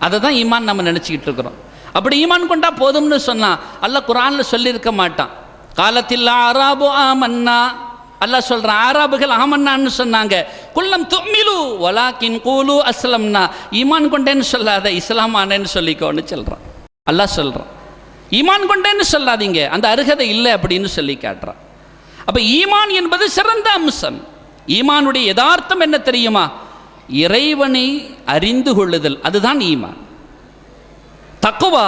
அதை தான் ஈமான் நம்ம நினச்சிக்கிட்டு இருக்கிறோம். அப்படி ஈமான் கொண்டா போதும்னு சொன்னால் அல்லாஹ் குர்ஆனில் சொல்லியிருக்க மாட்டான். காலத்தில் ஆராபு ஆமன்னா, அல்லாஹ் சொல்கிறான் ஆராபுகள் ஆமன்னான்னு சொன்னாங்க. குல்லம் துமிலு வலாக்கின் கூலு அஸ்லம்னா, ஈமான் கொண்டேன்னு சொல்லாத இஸ்லாம் ஆனேன்னு சொல்லிக்கோன்னு சொல்கிறான். அல்லாஹ் சொல்கிறான் ஈமான் கொண்டேன்னு சொல்லாதீங்க, அந்த அருகதை இல்லை அப்படின்னு சொல்லி காட்டுறான். அப்போ ஈமான் என்பது சிறந்த அம்சம். ஈமானுடைய யதார்த்தம் என்ன தெரியுமா? இறைவனை அறிந்து கொள்ளுதல், அதுதான் ஈமான். தக்குவா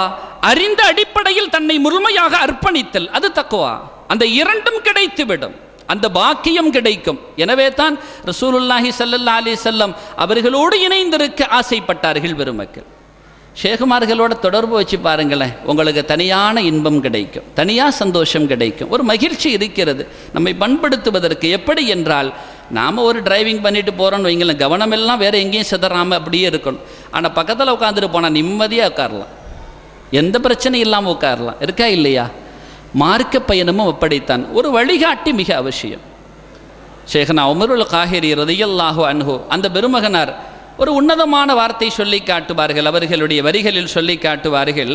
அறிந்த அடிப்படையில் தன்னை முழுமையாக அர்ப்பணித்தல், அது தக்குவா. அந்த 2ம் கிடைத்துவிடும், அந்த பாக்கியம் கிடைக்கும். எனவே தான் ரசூலுல்லாஹி ஸல்லல்லாஹு அலைஹி வஸல்லம் அவர்களோடு இணைந்திருக்க ஆசைப்பட்டார்கள் பெருமக்கள். ஷேகுமார்களோட தொடர்பு வச்சு பாருங்களேன், உங்களுக்கு தனியான இன்பம் கிடைக்கும், தனியாக சந்தோஷம் கிடைக்கும், ஒரு மகிழ்ச்சி இருக்கிறது. நம்மை பண்படுத்துவதற்கு எப்படி என்றால், நாம் ஒரு டிரைவிங் பண்ணிட்டு போகிறோன்னு வைங்களேன், கவனமெல்லாம் வேறு எங்கேயும் சிதறாமல் அப்படியே இருக்கணும். ஆனால் பக்கத்தில் உட்காந்துட்டு போனால் நிம்மதியாக உட்காரலாம், எந்த பிரச்சனையும் இல்லாமல் உட்காரலாம், இருக்கா இல்லையா? மார்க்க பயணமும் அப்படித்தான். ஒரு வழிகாட்டி மிக அவசியம். ஷேഖ்னா உமருல் காஹிரி ரலியல்லாஹு அன்ஹு அந்த பெருமகனார் ஒரு உன்னதமான வார்த்தை சொல்லி காட்டுவார்கள். அவர்களுடைய வரிகளில் சொல்லி காட்டுவார்கள்,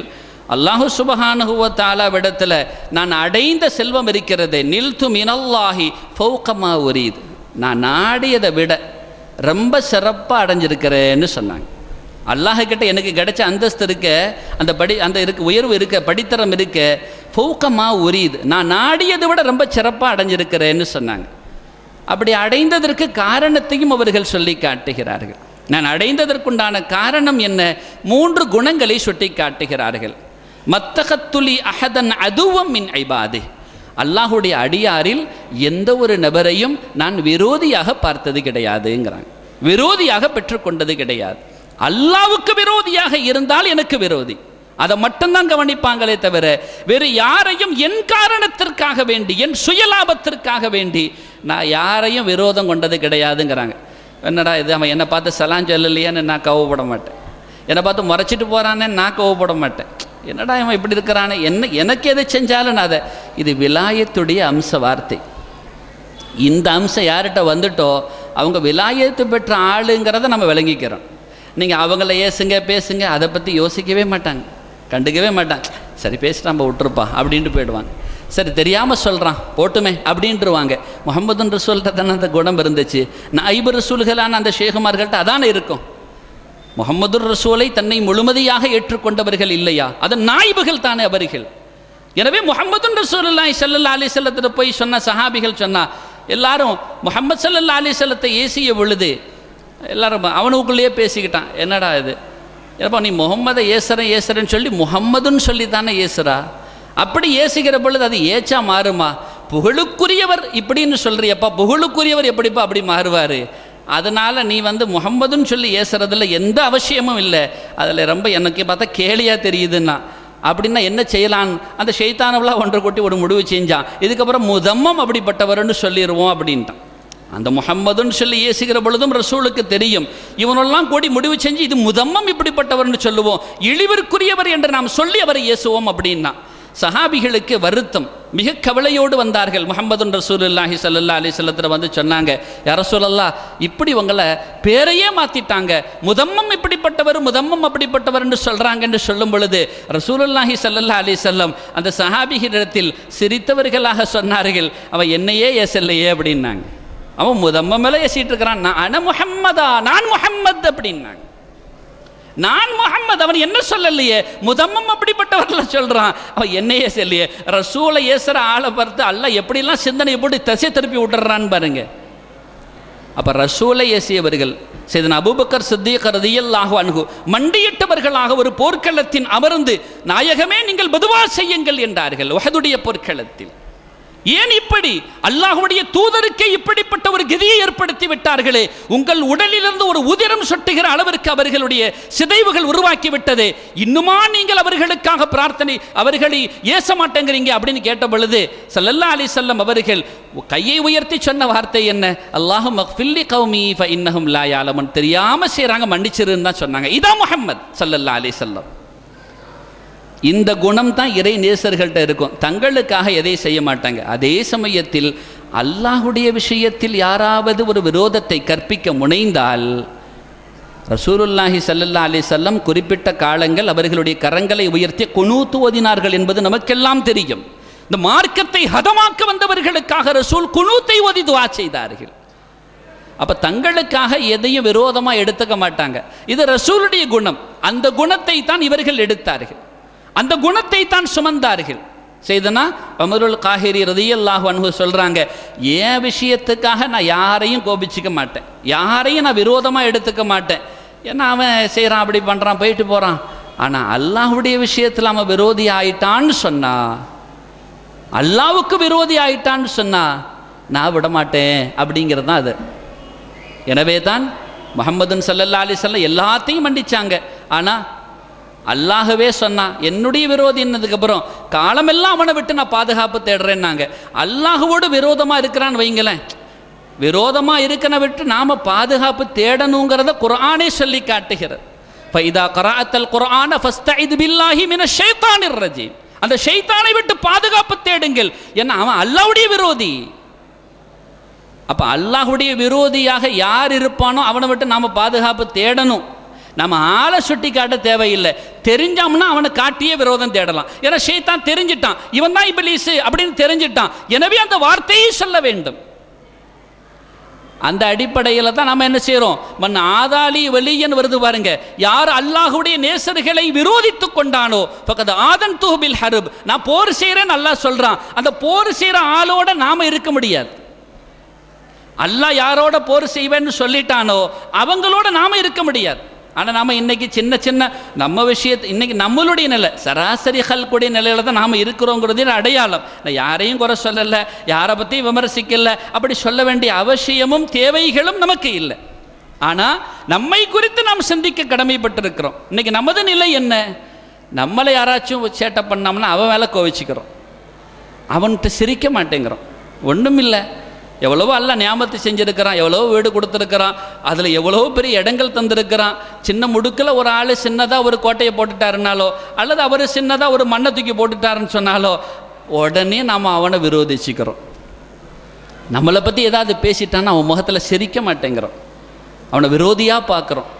அல்லாஹு சுப்ஹானஹு வ தஆலாவிடத்தில் நான் அடைந்த செல்வம் இருக்கிறதே, நில்து மினல்லாஹி ஃபௌக மா உரீத், நான் நாடியதை விட ரொம்ப சிறப்பாக அடைஞ்சிருக்கிறேன்னு சொன்னாங்க. அல்லாஹ்கிட்ட எனக்கு கிடைச்ச அந்தஸ்து இருக்க, அந்த உயர்வு இருக்க, படித்தரம் இருக்க, ஃபௌக மா உரீத், நான் நாடியதை விட ரொம்ப சிறப்பாக அடைஞ்சிருக்கிறேன்னு சொன்னாங்க. அப்படி அடைந்ததற்கு காரணத்தையும் அவர்கள் சொல்லி காட்டுகிறார்கள். நான் அடைந்ததற்குண்டான காரணம் என்ன? 3 குணங்களை சுட்டி காட்டுகிறார்கள். மத்தகத்துலி அஹதன் அதுவம் மின் ஐபாதி, அல்லாஹுடைய அடியாரில் எந்த ஒரு நபரையும் நான் விரோதியாக பார்த்தது கிடையாதுங்கிறாங்க. விரோதியாக பெற்றுக்கொண்டது கிடையாது. அல்லாஹ்வுக்கு விரோதியாக இருந்தால் எனக்கு விரோதி, அதை மட்டும்தான் கவனிப்பாங்களே தவிர வேறு யாரையும் என் காரணத்திற்காக வேண்டி, என் சுயலாபத்திற்காக வேண்டி நான் யாரையும் விரோதம் கொண்டது கிடையாதுங்கிறாங்க. என்னடா இது, அவன் என்னை பார்த்து சலான் சொல்லலையேன்னு நான் கோவப்பட மாட்டேன், என்னை பார்த்து முறைச்சிட்டு போகிறானே நான் கோவப்பட மாட்டேன். என்னடா இவன் இப்படி இருக்கிறானே, எனக்கு எதை செஞ்சாலும் நான் அதை, இது விலாயத்துடைய அம்ச வார்த்தை. இந்த அம்சம் யார்கிட்ட வந்துட்டோ அவங்க விலாயத்து பெற்ற ஆளுங்கிறத நம்ம விளங்கிக்கிறோம். நீங்கள் அவங்கள ஏசுங்க பேசுங்க அதை பற்றி யோசிக்கவே மாட்டாங்க, கண்டுக்கவே மாட்டாங்க. சரி பேசிட்டு நம்ம விட்டுருப்பா அப்படின்ட்டு போயிடுவாங்க. சரி தெரியாமல் சொல்கிறான் போட்டுமே அப்படின்ட்டுருவாங்க. முஹம்மதுன் ரசூல்கிட்ட தானே அந்த குணம் இருந்துச்சு. நைபு ரசூல்களான அந்த ஷேகுமார்கள்ட்ட அதானே இருக்கும். முஹம்மதுர் ரசூலை தன்னை முழுமதியாக ஏற்றுக்கொண்டவர்கள் இல்லையா? அது நாயிபுகள் தானே அவர்கள். எனவே முஹம்மதுன் ரசூலுல்லாஹி ஸல்லல்லாஹு அலைஹி வஸல்லத்திட்ட போய் சொன்ன சஹாபிகள் சொன்னா, எல்லாரும் முஹம்மது ஸல்லல்லாஹு அலைஹி வஸல்லத்தை ஏசிய பொழுது எல்லாரும் அவனுக்குள்ளேயே பேசிக்கிட்டான், என்னடா இது, ஏப்பா நீ முகம்மதை ஏசுறேன்னு சொல்லி முஹம்மதுன்னு சொல்லி தானே ஏசுறா, அப்படி ஏசுகிற பொழுது அது ஏச்சா மாறுமா? புகழுக்குரியவர் இப்படின்னு சொல்றியப்பா, புகழுக்குரியவர் எப்படிப்பா அப்படி மாறுவார்? அதனால் நீ முஹம்மதுன்னு சொல்லி ஏசுறதுல எந்த அவசியமும் இல்லை, அதில் ரொம்ப எனக்கு பார்த்தா கேலியாக தெரியுதுன்னா, அப்படின்னா என்ன செய்யலான்னு அந்த ஷைத்தானவெல்லாம் ஒன்று கூட்டி ஒரு முடிவு செஞ்சான். இதுக்கப்புறம் முதம்மம் அப்படிப்பட்டவர்னு சொல்லிடுவோம் அப்படின்ட்டான். அந்த முஹம்மதுன்னு சொல்லி ஏசுகிற பொழுதும் ரசூலுக்கு தெரியும், இவனெல்லாம் கூடி முடிவு செஞ்சு இது முதம்மம் இப்படிப்பட்டவர்னு சொல்லுவோம், இழிவிற்குரியவர் என்று நாம் சொல்லி அவரை ஏசுவோம் அப்படின்னா. சஹாபிகளுக்கு வருத்தம், மிக கவலையோடு வந்தார்கள். முஹம்மதுன் ரசூலுல்லாஹி ஸல்லல்லாஹு அலைஹி வஸல்லம் சொன்னாங்க, யா ரசூலல்லாஹ் இப்படி உங்களை பேரையே மாற்றிட்டாங்க, முதம்மம் இப்படிப்பட்டவர் முதம்மம் அப்படிப்பட்டவர்னு சொல்கிறாங்கன்னு சொல்லும் பொழுது ரசூலுல்லாஹி ஸல்லல்லாஹு அலைஹி வஸல்லம் அந்த சஹாபிகளிடத்தில் சிரித்தவர்களாக சொன்னார்கள், அவன் என்னையே ஏசல்லையே அப்படின்னாங்க. அவன் முதம்ம மேலே ஏசிட்டு இருக்கிறான், நான் முஹம்மதா, நான் முஹம்மத் அப்படின்னாங்க. நான் முஹம்மது, அவன் என்ன சொல்லலையே, முதம்மம் அப்படிப்பட்டவர்ல சொல்றான், அவன் என்னையே சொல்லியே. ரசூலை ஏசுற ஆளை பார்த்து அல்லாஹ் எப்படிலாம் சிந்தனை போட்டு திசை திருப்பி விட்டுறான்னு பாருங்க. அப்ப ரசூலை ஏசியவர்கள் சையதுனா அபூபக்கர் சித்தீக் ரலியல்லாஹு அன்ஹு மண்டியிட்டவர்களாக ஒரு போர்க்களத்தின் அமர்ந்து, நாயகமே நீங்கள் பதுவா செய்யுங்கள் என்றார்கள் உஹதுடைய போர்க்களத்தில். ஏன் இப்படி அல்லாஹ்வுடைய தூதருக்கே இப்படிப்பட்ட ஒரு கதியை ஏற்படுத்தி விட்டார்களே, உங்கள் உடலிலிருந்து ஒரு உதிரம் சொட்டுகிற அளவிற்கு அவர்களுடைய சிதைவுகள் உருவாக்கி விட்டது, இன்னுமா நீங்கள் அவர்களுக்காக பிரார்த்தனை, அவர்களை ஏச மாட்டேங்கிறீங்க அப்படின்னு கேட்ட பொழுது ஸல்லல்லாஹு அலைஹி வஸல்லம் அவர்கள் கையை உயர்த்தி சொன்ன வார்த்தை என்ன? அல்லாஹும்ம ஃபில்லி கௌமி ஃப இன்னஹும் லா யஅலமுன், தெரியாம செய்றாங்க மன்னிச்சிருன்னு தான் சொன்னாங்க. இதான் முஹம்மத் ஸல்லல்லாஹு அலைஹி வஸல்லம். இந்த குணம் தான் இறை நேசர்கள்ட்ட இருக்கும், தங்களுக்காக எதை செய்ய மாட்டாங்க. அதே சமயத்தில் அல்லாஹுடைய விஷயத்தில் யாராவது ஒரு விரோதத்தை கற்பிக்க முனைந்தால் ரசூலுல்லாஹி ஸல்லல்லாஹு அலைஹி வஸல்லம் குறிப்பிட்ட காலங்கள் அவர்களுடைய கரங்களை உயர்த்தி குனூத் ஓதினார்கள் என்பது நமக்கெல்லாம் தெரியும். இந்த மார்க்கத்தை ஹதமாக்க வந்தவர்களுக்காக ரசூல் குனூத்தை ஓதி துஆ செய்தார்கள். அப்ப தங்களுக்காக எதையும் விரோதமா எடுத்துக்க மாட்டாங்க. இது ரசூலுடைய குணம். அந்த குணத்தை தான் இவர்கள் எடுத்தார்கள், அந்த குணத்தை தான் சுமந்தார்கள். செய்தனா உமருல் காஹிரி ரலியல்லாஹு அன்ஹு சொல்றாங்க, என் விஷயத்துக்காக நான் யாரையும் கோபிச்சுக்க மாட்டேன், யாரையும் நான் விரோதமா எடுத்துக்க மாட்டேன். ஏன்னா அவன் செய்கிறான், அப்படி பண்றான், போயிட்டு போறான். ஆனா அல்லாஹ்வுடைய விஷயத்தில் அவன் விரோதி ஆயிட்டான்னு சொன்னா, அல்லாஹ்வுக்கு விரோதி ஆயிட்டான்னு சொன்னா நான் விட மாட்டேன் அப்படிங்கிறது தான் அது. எனவே தான் முஹம்மதுன் ஸல்லல்லாஹு அலைஹி வஸல்லம் எல்லாத்தையும் மன்னிச்சாங்க. ஆனா அல்லாஹ்வே சொன்னான், என்னுடைய விரோதி என்னதுக்கப்புறம் காலமெல்லாம் அவனை விட்டு நான் பாதுகாப்பு தேடுறேன்னாங்க. அல்லாஹுவோடு விரோதமாக இருக்கிறான்னு வைங்களேன், விரோதமாக இருக்கனை விட்டு நாம் பாதுகாப்பு தேடணுங்கிறத குர்ஆனே சொல்லி காட்டுகிறது. ஃபைதா கராஅத்தல் குர்ஆன ஃபஸ்தஇது பில்லாஹி மினஷ் ஷைத்தானிர் ரஜீம். அந்த ஷைத்தானை விட்டு பாதுகாப்பு தேடுங்கள். ஏன்னா அவன் அல்லாஹ்வுடைய விரோதி. அப்போ அல்லாஹ்வுடைய விரோதியாக யார் இருப்பானோ அவனை விட்டு நாம் பாதுகாப்பு தேடணும். நம்ம ஆளை சுட்டி காட்ட தேவையில்லை, தெரிஞ்சோம்னா அவனை காட்டியே விரோதம் தேடலாம். ஏன்னா ஷைத்தான் தெரிஞ்சிட்டான், இவன் தான் இப்லீஸ் அப்படின்னு தெரிஞ்சிட்டான். எனவே அந்த வார்த்தையை சொல்ல வேண்டும். அந்த அடிப்படையில் தான் நம்ம என்ன செய்கிறோம், மன் ஆதாலி வலியன் வருது பாருங்க. யார் அல்லாஹ்வுடைய நேசர்களை விரோதித்து கொண்டானோ ஃபக்கத் ஆதன்துஹு பில் ஹர்ப், நான் போர் செய்கிறேன்னு அல்லாஹ் சொல்கிறான். அந்த போர் செய்கிற ஆளோட நாம் இருக்க முடியாது. அல்லாஹ் யாரோட போர் செய்வேன்னு சொல்லிட்டானோ அவங்களோட நாம் இருக்க முடியாது. ஆனால் நாம் இன்றைக்கி சின்ன சின்ன நம்ம விஷயத்தை இன்றைக்கி நம்மளுடைய நிலை சராசரி ஹல்குடைய நிலையில் தான் நாம் இருக்கிறோங்கிறது அடையாளம். நான் யாரையும் குறை சொல்லலை, யாரை பற்றியும் விமர்சிக்கலை, அப்படி சொல்ல வேண்டிய அவசியமும் தேவைகளும் நமக்கு இல்லை. ஆனால் நம்மை குறித்து நாம் சிந்திக்க கடமைப்பட்டிருக்கிறோம். இன்றைக்கி நமது நிலை என்ன, நம்மளை யாராச்சும் சேட்டை பண்ணோம்னா அவன் மேலே கோவிச்சுக்கிறோம், அவன்கிட்ட சிரிக்க மாட்டேங்கிறோம். ஒன்றும் இல்லை, எவ்வளவோ அல்ல நியாமத்து செஞ்சுருக்கிறான், எவ்வளவோ வீடு கொடுத்துருக்கிறான், அதில் எவ்வளோ பெரிய இடங்கள் தந்திருக்கிறான். சின்ன முடுக்கில் ஒரு ஆள் சின்னதாக ஒரு கோட்டையை போட்டுட்டாருனாலோ அல்லது அவர் சின்னதாக ஒரு மண்ணை தூக்கி போட்டுட்டாருன்னு சொன்னாலோ உடனே நாம் அவனை விரோதிச்சுக்கிறோம். நம்மளை பற்றி ஏதாவது பேசிட்டான்னா அவன் முகத்தில் சிரிக்க மாட்டேங்கிறோம், அவனை விரோதியாக பார்க்குறோம்.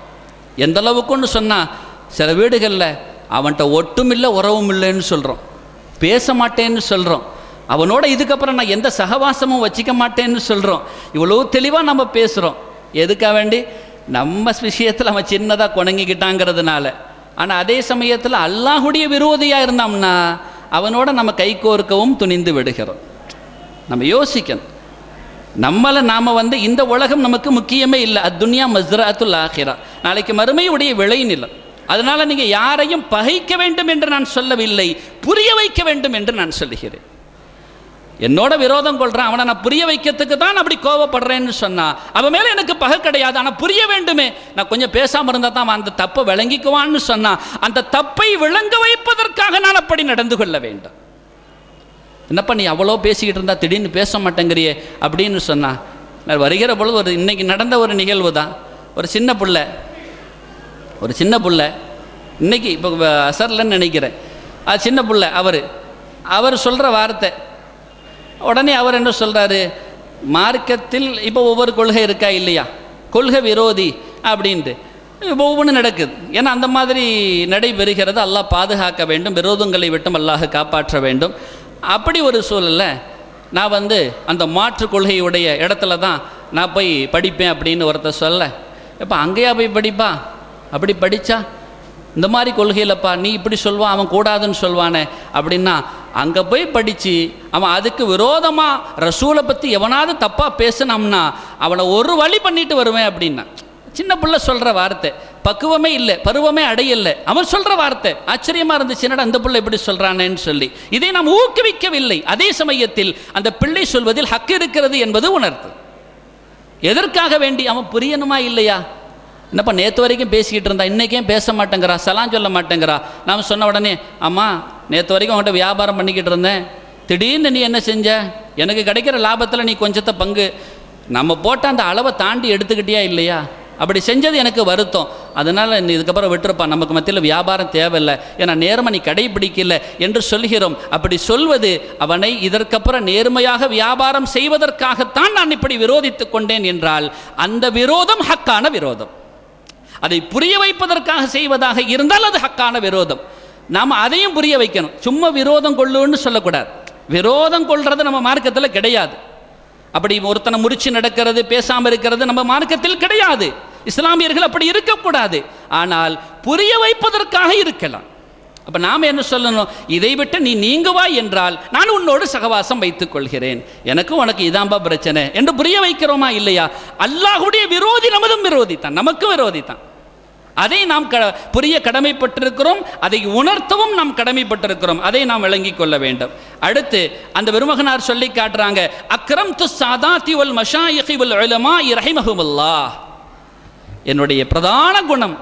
எந்த அளவுக்குன்னு சொன்னால் சில வீடுகளில் அவன்கிட்ட ஒட்டும் இல்லை உறவும் இல்லைன்னு சொல்கிறோம், பேச மாட்டேன்னு சொல்கிறோம், அவனோட இதுக்கப்புறம் நான் எந்த சகவாசமும் வச்சிக்க மாட்டேன்னு சொல்கிறோம். இவ்வளோ தெளிவாக நம்ம பேசுகிறோம். எதுக்காக வேண்டி நம்ம விஷயத்தில் அவன் சின்னதாக கொணங்கிக்கிட்டாங்கிறதுனால. ஆனால் அதே சமயத்தில் அல்லாஹ்வுடைய விரோதியாக இருந்தோம்னா அவனோட நம்ம கை கோர்க்கவும் துணிந்து விடுகிறோம். நம்ம யோசிக்கணும், நம்மளை நாம் இந்த உலகம் நமக்கு முக்கியமே இல்லை. அத்துன்யா மஸ்ரஅத்துல் ஆஹிரா, நாளைக்கு மறுமையுடைய விளைநிலம். அதனால் நீங்கள் யாரையும் பகைக்க வேண்டும் என்று நான் சொல்லவில்லை, புரிய வைக்க வேண்டும் என்று நான் சொல்லுகிறேன். என்னோட விரோதம் கொள்கிறான், அவனை நான் புரிய வைக்கிறதுக்கு தான் அப்படி கோவப்படுறேன்னு சொன்னால் அவன் மேலே எனக்கு பகை கிடையாது. ஆனால் புரிய வேண்டுமே, நான் கொஞ்சம் பேசாமல் இருந்தால் தான் அவன் அந்த தப்பை விளங்கிக்குவான்னு சொன்னால் அந்த தப்பை விளங்க வைப்பதற்காக நான் அப்படி நடந்து கொள்ள வேண்டும். என்னப்பா நீ அவ்வளோ பேசிக்கிட்டு இருந்தால் திடீர்னு பேச மாட்டேங்கிறியே அப்படின்னு சொன்னால், நான் வருகிற பொழுது இன்றைக்கி நடந்த ஒரு நிகழ்வு தான். ஒரு சின்ன பிள்ளை இன்றைக்கி இப்போ அசர்லன்னு நினைக்கிறேன், அது சின்ன பிள்ளை. அவர் சொல்கிற வார்த்தை உடனே அவர் என்ன சொல்கிறாரு, மார்க்கத்தில் இப்போ ஒவ்வொரு கொள்கை இருக்கா இல்லையா, கொள்கை விரோதி அப்படின்ட்டு ஒவ்வொன்று நடக்குது. ஏன்னா அந்த மாதிரி நடைபெறுகிறது. அல்லாஹ் பாதுகாக்க வேண்டும், விரோதங்களை விட்டும் அல்லாஹ் காப்பாற்ற வேண்டும். அப்படி ஒரு சூழலில் நான் அந்த மாற்று கொள்கையுடைய இடத்துல தான் நான் போய் படிப்பேன் அப்படின்னு ஒருத்தர் சொல்ல, இப்போ அங்கேயா போய் படிப்பா, அப்படி படித்தா இந்த மாதிரி கொள்கையிலப்பா நீ இப்படி சொல்வான், அவன் கூடாதுன்னு சொல்வானே அப்படின்னா அங்கே போய் படித்து அவன் அதுக்கு விரோதமாக ரசூலை பற்றி எவனாவது தப்பாக பேசினோம்னா அவனை ஒரு வழி பண்ணிட்டு வருவேன் அப்படின்னா. சின்ன பிள்ளை சொல்கிற வார்த்தை, பக்குவமே இல்லை, பருவமே அடையலை, அவன் சொல்கிற வார்த்தை ஆச்சரியமாக இருந்துச்சு, என்னடா அந்த பிள்ளை இப்படி சொல்கிறானேன்னு சொல்லி. இதை நாம் ஊக்குவிக்கவில்லை. அதே சமயத்தில் அந்த பிள்ளை சொல்வதில் ஹக்கு இருக்கிறது என்பது உணர்த்து. எதற்காக வேண்டி அவன் புரியணுமா இல்லையா? என்னப்பா நேற்று வரைக்கும் பேசிக்கிட்டு இருந்தா இன்றைக்கே பேச மாட்டேங்கிறா, சலாம் சொல்ல மாட்டேங்கிறா. நாம் சொன்ன உடனே அம்மா நேற்று வரைக்கும் அவன்கிட்ட வியாபாரம் பண்ணிக்கிட்டு இருந்தேன், திடீர்னு நீ என்ன செஞ்ச, எனக்கு கிடைக்கிற லாபத்தில் நீ கொஞ்சத்தை பங்கு நம்ம போட்ட அந்த அளவை தாண்டி எடுத்துக்கிட்டியா இல்லையா, அப்படி செஞ்சது எனக்கு வருத்தம், அதனால் நீ இதுக்கப்புறம் விட்டுருப்பா, நமக்கு மத்தியில் வியாபாரம் தேவையில்லை, ஏன்னா நேர்மை நீ கடைபிடிக்கல என்று சொல்கிறோம். அப்படி சொல்வது அவனை இதற்கப்புறம் நேர்மையாக வியாபாரம் செய்வதற்காகத்தான் நான் இப்படி விரோதித்து கொண்டேன் என்றால் அந்த விரோதம் ஹக்கான விரோதம். அதை புரிய வைப்பதற்காக செய்வதாக இருந்தால் அது ஹக்கான விரோதம். நாம் அதையும் புரிய வைக்கணும். சும்மா விரோதம் கொள்ளுன்னு சொல்லக்கூடாது. விரோதம் கொள்வது நம்ம மார்க்கத்தில் கிடையாது. அப்படி ஒருத்தனை முறிச்சு நடக்கிறது, பேசாமல் இருக்கிறது நம்ம மார்க்கத்தில் கிடையாது. இஸ்லாமியர்கள் அப்படி இருக்கக்கூடாது. ஆனால் புரிய வைப்பதற்காக இருக்கலாம். அப்போ நாம் என்ன சொல்லணும், இதை விட்டு நீ நீங்குவாய் என்றால் நான் உன்னோடு சகவாசம் வைத்துக் கொள்கிறேன், எனக்கும் உனக்கு இதாம்பா பிரச்சனை என்று புரிய வைக்கிறோமா இல்லையா? அல்லாஹ்வுடைய விரோதி நமதும் விரோதி தான், நமக்கும் விரோதி தான். அதை நாம் புரிய கடமைப்பட்டிருக்கிறோம், அதை உணர்த்தவும் நாம் கடமைப்பட்டிருக்கிறோம். அதை நாம் விளங்கிக் கொள்ள வேண்டும். அடுத்து அந்த பெருமகனார் சொல்லி காட்டுறாங்க, அக்ரம்து சாதாத்தி வல் மஷாயிகி வல் உலமாஇ ரஹிமஹுமுல்லாஹ். என்னுடைய பிரதான குணம்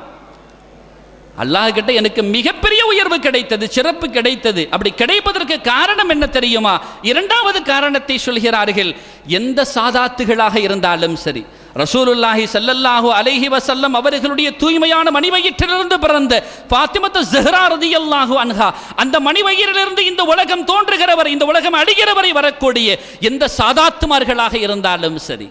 அல்லாஹ் கிட்ட எனக்கு மிகப்பெரிய உயர்வு கிடைத்தது, சிறப்பு கிடைத்தது. அப்படி கிடைப்பதற்கு காரணம் என்ன தெரியுமா? இரண்டாவது காரணத்தை சொல்கிறார்கள். எந்த சாதாத்துகளாக இருந்தாலும் சரி, ரசூலுல்லாஹி ஸல்லல்லாஹு அலைஹி வஸல்லம் அவர்களுடைய தூய்மையான மணிவயிற்றிலிருந்து பிறந்த ஃபாத்திமத்து ஸஹ்ரா ரலியல்லாஹு அன்ஹா, அந்த மணிவயிற்றிலிருந்து இந்த உலகம் தோன்றுகிற வரை, இந்த உலகம் அழிகிற வரை வரக்கூடிய எந்த சாதாத்துமார்களாக இருந்தாலும் சரி,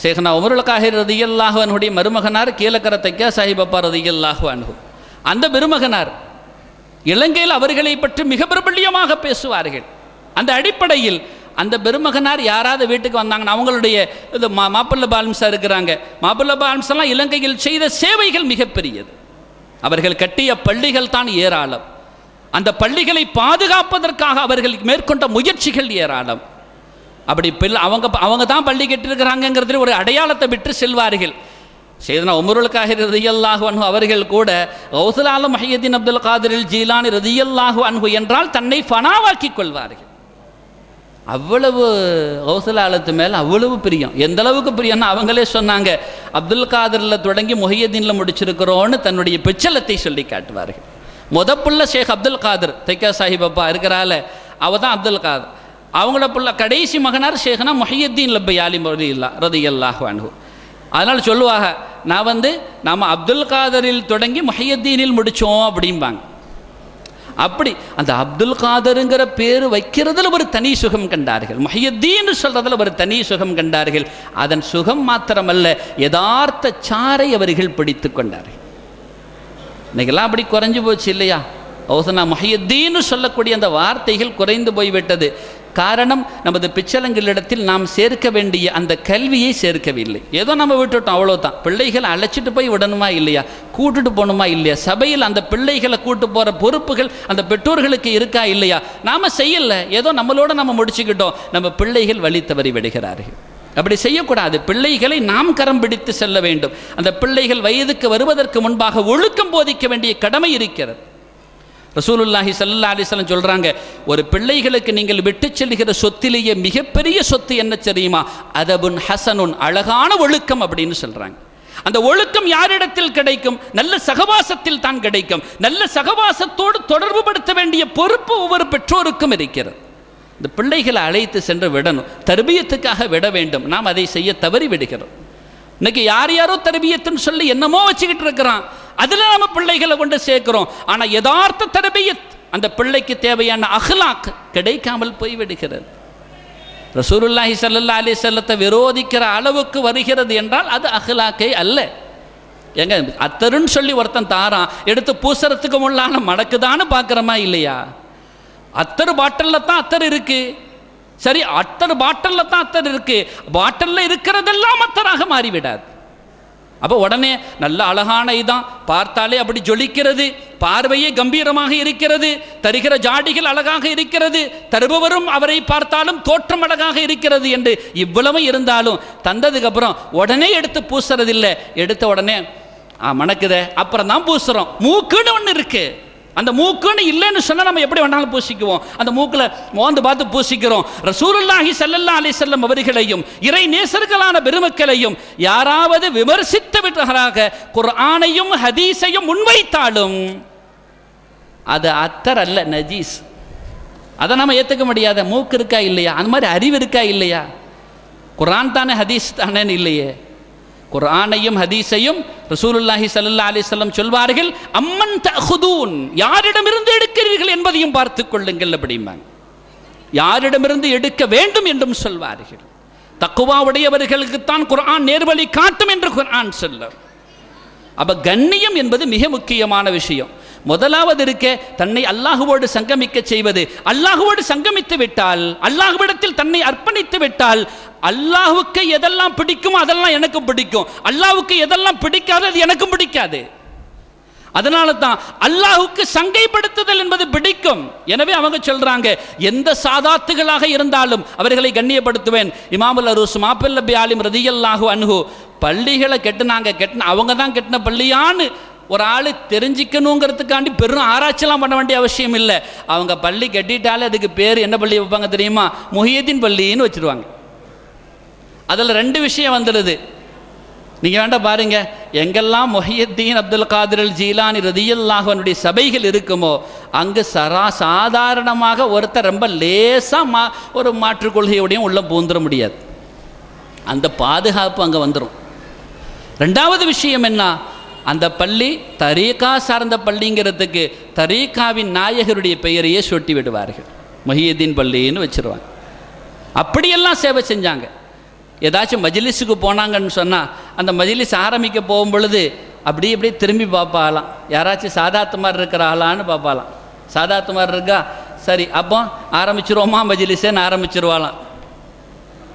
ஷேக்னா உமருல் காஹிர் ரலியல்லாஹு அன்ஹுடைய மருமகனார் கீழக்கர தைக்கா சாஹிபப்பா ரலியல்லாஹு அன்ஹு. அந்த பெருமகனார் இலங்கையில் அவர்களை பற்றி மிக பிரபல்யமாக பேசுவார்கள். அந்த அடிப்படையில் அந்த பெருமகனார் யாராவது வீட்டுக்கு வந்தாங்கன்னா அவங்களுடைய இது மாப்பிள்ள பால்ம்ஸா இருக்கிறாங்க. மாப்பிள்ள பால்ம்ஸ் எல்லாம் இலங்கையில் செய்த சேவைகள் மிகப்பெரியது. அவர்கள் கட்டிய பள்ளிகள் தான் ஏராளம். அந்த பள்ளிகளை பாதுகாப்பதற்காக அவர்கள் மேற்கொண்ட முயற்சிகள் ஏராளம். அப்படி அவங்க தான் பள்ளி கட்டிருக்கிறாங்கிறதுல ஒரு அடையாளத்தை விட்டு செல்வார்கள். சையதுனா உமருல் காஹிர் ரலியல்லாஹு அன்ஹு அவர்கள் கூட கௌசுல் ஆலம் முஹையத்தீன் அப்துல் காதிர் ஜீலானி ரலியல்லாஹு அன்ஹு என்றால் தன்னை ஃபனாவாக்கி கொள்வார்கள். அவ்வளவு கௌசுல் ஆலத்து மேலே அவ்வளவு பிரியம். எந்த அளவுக்கு பிரியம்னா அவங்களே சொன்னாங்க, அப்துல் காதிரில் தொடங்கி முஹையத்தீனில் முடிச்சிருக்கிறோன்னு தன்னுடைய பிச்சலத்தை சொல்லி காட்டுவார்கள். முதப்புள்ள ஷேக் அப்துல் காதிர் தைக்கா சாஹிபப்பா இருக்கிறால, அவ தான் அப்துல் காதிர். அவங்கள புள்ள கடைசி மகனார் ஷேக்னா முஹையத்தீன் லப்பை ஆலிம் ரலியல்லாஹு அன்ஹு. அதனால் சொல்லுவாங்க, நாம் அப்துல் காதரில் தொடங்கி முஹையத்தீனில் முடித்தோம் அப்படிம்பாங்க. அப்படி அந்த அப்துல் காதருங்கிற பேர் வைக்கிறதுல ஒரு தனி சுகம் கண்டார்கள். முஹையத்தீன் சொல்றதுல ஒரு தனி சுகம் கண்டார்கள். அதன் சுகம் மாத்திரமல்ல, யதார்த்த சாரை அவர்கள் பிடித்து கொண்டார்கள். இன்னைக்கெல்லாம் அப்படி குறைஞ்சு போச்சு இல்லையா? ஓசனா முஹையத்தீன் சொல்லக்கூடிய அந்த வார்த்தைகள் குறைந்து போய்விட்டது. காரணம், நமது பிச்சலங்களிடத்தில் நாம் சேர்க்க வேண்டிய அந்த கல்வியை சேர்க்கவில்லை. ஏதோ நம்ம விட்டுட்டோம், அவ்வளோதான். பிள்ளைகளை அழைச்சிட்டு போய் விடணுமா இல்லையா, கூட்டுட்டு போகணுமா இல்லையா, சபையில் அந்த பிள்ளைகளை கூட்டு போகிற பொறுப்புகள் அந்த பெற்றோர்களுக்கு இருக்கா இல்லையா, நாம் செய்யலை, ஏதோ நம்மளோட நம்ம முடிச்சுக்கிட்டோம். நம்ம பிள்ளைகள் வழி தவறி விடுகிறார்கள். அப்படி செய்யக்கூடாது. பிள்ளைகளை நாம் கரம் பிடித்து செல்ல வேண்டும். அந்த பிள்ளைகள் வயதுக்கு வருவதற்கு முன்பாக ஒழுக்கம் போதிக்க வேண்டிய கடமை இருக்கிறது. ரசூலுல்லாஹி ஸல்லல்லாஹு அலைஹி வஸல்லம் சொல்றாங்க, ஒரு பிள்ளைகளுக்கு நீங்கள் விட்டு செல்கிற சொத்திலேயே மிகப்பெரிய சொத்து என்ன தெரியுமா? அதபுன் ஹசனுன், அழகான ஒழுக்கம் அப்படின்னு சொல்றாங்க. அந்த ஒழுக்கம் யாரிடத்தில் கிடைக்கும்? நல்ல சகவாசத்தில் தான் கிடைக்கும். நல்ல சகவாசத்தோடு தொடர்பு படுத்த வேண்டிய பொறுப்பு ஒவ்வொரு பெற்றோருக்கும் இருக்கிறது. இந்த பிள்ளைகளை அழைத்து சென்று விடணும், தர்பியத்துக்காக விட வேண்டும். நாம் அதை செய்ய தவறி விடுகிறோம். இன்னைக்கு யார் யாரோ தர்பியத்துன்னு சொல்லி என்னமோ வச்சுக்கிட்டு இருக்கிறான், அதில் நம்ம பிள்ளைகளை கொண்டு சேர்க்கிறோம். ஆனால் யதார்த்த தர்பியத், அந்த பிள்ளைக்கு தேவையான அஹ்லாக் கிடைக்காமல் போய்விடுகிறது. ரசூலுல்லாஹி ஸல்லல்லாஹு அலைஹி வஸல்லத்தை விரோதிக்கிற அளவுக்கு வருகிறது என்றால் அது அஹ்லாக்கே அல்ல. எங்க அத்தருன்னு சொல்லி ஒருத்தன் தாரான், எடுத்து பூசறதுக்கு முன்னால மடக்குதான்னு பார்க்குறமா இல்லையா? அத்தர் பாட்டிலில் தான் அத்தர் இருக்கு. சரி, அத்தர் பாட்டிலில் தான் அத்தர் இருக்கு. பாட்டிலில் இருக்கிறதெல்லாம் அத்தராக மாறிவிடாது. அப்போ உடனே நல்ல அழகான இதான், பார்த்தாலே அப்படி ஜொலிக்கிறது, பார்வையே கம்பீரமாக இருக்கிறது, தருகிற ஜாடிகள் அழகாக இருக்கிறது, தருபவரும் அவரை பார்த்தாலும் தோற்றம் அழகாக இருக்கிறது என்று இவ்வளவு இருந்தாலும் தந்ததுக்கு அப்புறம் உடனே எடுத்து பூசுறதில்லை. எடுத்த உடனே மணக்குதே அப்புறம் தான் பூசுறோம். மூக்குன்னு ஒன்று இருக்கு. அந்த மூக்குன்னு இல்லைன்னு சொன்னால் நம்ம எப்படி வேணாலும் பூசிக்குவோம். அந்த மூக்கில் மோந்து பார்த்து பூசிக்கிறோம். ரசூலுல்லாஹி ஸல்லல்லாஹு அலைஹி வஸல்லம் அவர்களையும் இறை நேசர்களான பெருமக்களையும் யாராவது விமர்சித்து விட்டவராக குர்ஆனையும் ஹதீஸையும் முன்வைத்தாலும் அது அத்தர் அல்ல, நஜீஸ். அதை நம்ம ஏற்றுக்க முடியாத. மூக்கு இருக்கா இல்லையா, அந்த மாதிரி அறிவு இருக்கா இல்லையா? குர்ஆன் தானே ஹதீஸ் தானேன்னு இல்லையே. குர்ஆனையும் ஹதீஸையும் ரசூலுல்லாஹி ஸல்லல்லாஹு அலைஹி வஸல்லம் சொல்வார்கள், அம்மன் தஅஹுதூன், யாரிடமிருந்து எடுக்கிறீர்கள் என்பதையும் பார்த்து கொள்ளுங்கள் அப்படிம்பாங்க. யாரிடமிருந்து எடுக்க வேண்டும் என்றும் சொல்வார்கள். தக்வா உடையவர்களுக்குத்தான் குர்ஆன் நேர்வழி காட்டும் என்று குர்ஆன் சொல்லும். அப்ப கண்ணியம் என்பது மிக முக்கியமான விஷயம். முதலாவது இருக்க தன்னை அல்லாஹுவோடு சங்கமிக்க செய்வது. அல்லாஹுவோடு சங்கமித்து விட்டால், அல்லாஹுவிடத்தில் தன்னை அர்ப்பணித்து விட்டால், அல்லாஹுக்கு எதெல்லாம் பிடிக்குமோ அதெல்லாம் எனக்கும் பிடிக்கும், அல்லாஹுக்கு எதெல்லாம் பிடிக்காது அது எனக்கும் பிடிக்காது. அதனால தான் அல்லாஹுக்கு சங்கைப்படுத்துதல் என்பது பிடிக்கும். எனவே அவங்க சொல்றாங்க, எந்த சாதாத்துகளாக இருந்தாலும் அவர்களை கண்ணியப்படுத்துவேன். இமாமுல் அரூஸ் மாப்பில் லப்பி ஆலிம் ரலியல்லாஹு அன்ஹு பள்ளிகளை கெட்டினாங்க. அவங்க தான் கெட்டின பள்ளியான்னு ஒரு ஆள் தெரிஞ்சிக்கணுங்கிறதுக்காண்டி பெரும் ஆராய்ச்சிலாம் பண்ண வேண்டிய அவசியம் இல்லை. அவங்க பள்ளி கட்டிட்டாலே அதுக்கு பேர் என்ன பள்ளி வைப்பாங்க தெரியுமா? முஹியத்தீன் பள்ளின்னு வச்சுருவாங்க. அதில் ரெண்டு விஷயம் வந்துடுது. நீங்கள் வேண்டாம் பாருங்கள், எங்கெல்லாம் முஹியுத்தீன் அப்துல் காதிர் அல் ஜீலானி ரதியல்லாஹு அன்ஹுடைய சபைகள் இருக்குமோ அங்கு சாதாரணமாக ஒருத்தர் ரொம்ப லேசாக ஒரு மாற்றுக் கொள்கையோடையும் உள்ள பூந்துட முடியாது. அந்த பாதுகாப்பு அங்கே வந்துடும். ரெண்டாவது விஷயம் என்ன, அந்த பள்ளி தரீகா சார்ந்த பள்ளிங்கிறதுக்கு தரீகாவின் நாயகருடைய பெயரையே சொட்டி விடுவார்கள், முஹியுத்தீன் பள்ளின்னு வச்சுருவாங்க. அப்படியெல்லாம் சேவை செஞ்சாங்க. ஏதாச்சும் மஜ்லிஸுக்கு போனாங்கன்னு சொன்னால் அந்த மஜ்லிஸ் ஆரம்பிக்க போகும் பொழுது அப்படியே திரும்பி பார்ப்பாலாம், யாராச்சும் சாதாத்து மாதிரி இருக்கிற ஆளான்னு பார்ப்பாலாம். சாதாத்து மாதிரி இருக்கா, சரி அப்போ ஆரம்பிச்சிருவோமா மஜ்லிஸேன்னு ஆரம்பிச்சிருவாளாம்.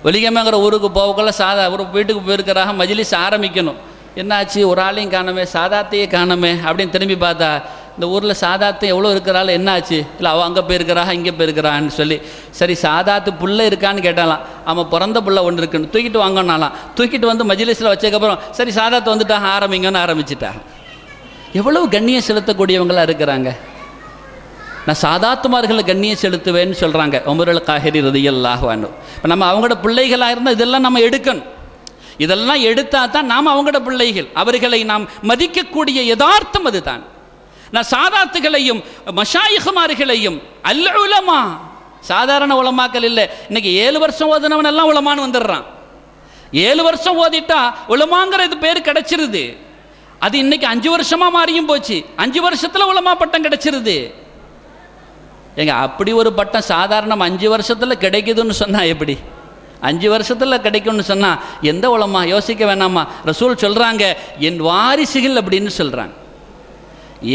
வெலிகமைங்கிற ஊருக்கு போகக்குள்ள ஒரு வீட்டுக்கு போயிருக்கிறாக, மஜ்லிஸ் ஆரம்பிக்கணும். என்னாச்சு, ஒரு ஆளையும் காணமே, சாதாத்தையே காணமே அப்படின்னு திரும்பி பார்த்தா இந்த ஊரில் சாதாத்து எவ்வளோ இருக்கிறாள், என்னாச்சு, இல்லை அவள் அங்கே போயிருக்கிறாக இங்கே போயிருக்கிறான்னு சொல்லி, சரி சாதாத்து புள்ள இருக்கான்னு கேட்டாலாம். அவன் பிறந்த புள்ள ஒன்று இருக்குன்னு தூக்கிட்டு வாங்கினாலாம். தூக்கிட்டு வந்து மஜ்லிஸில் வச்சதுக்கப்புறம் சரி சாதாத்து வந்துட்டாங்க ஆரம்பிங்கன்னு ஆரம்பிச்சிட்டாங்க. எவ்வளவு கண்ணியம் செலுத்தக்கூடியவங்களாக இருக்கிறாங்க. நான் சாதாத்துமார்களை கண்ணியம் செலுத்துவேன்னு சொல்கிறாங்க உமர் அல் காஹிரி ரலியல்லாஹு அன்ஹு. இப்போ நம்ம அவங்களோட பிள்ளைகளாக இருந்தால் இதெல்லாம் நம்ம எடுக்கணும். இதெல்லாம் எடுத்தால் தான் நாம் அவங்களோட பிள்ளைகள், அவர்களை நாம் மதிக்கக்கூடிய யதார்த்தம் அதுதான். நான் சாதாத்துகளையும் மஷாயிஹ்மார்களையும் அல் உலமா, சாதாரண உலமாக்கள் இல்லை. இன்னைக்கு 7 வருஷம் ஓதுனவன் எல்லாம் உலமான்னு வந்துடுறான். 7 வருஷம் ஓதிட்டா உலமாங்கிறது பேர் கிடைச்சிருது. அது இன்னைக்கு 5 வருஷமா மாறியும் போச்சு. 5 வருஷத்துல உலமா பட்டம் கிடைச்சிருது. அப்படி ஒரு பட்டம் சாதாரணம் 5 வருஷத்துல கிடைக்குதுன்னு சொன்னா எப்படி? 5 வருஷத்துல கிடைக்கும்னு சொன்னா எந்த உலமா? யோசிக்க வேணாமா? ரசூல் சொல்றாங்க என் வாரிசுகள் அப்படின்னு சொல்றாங்க.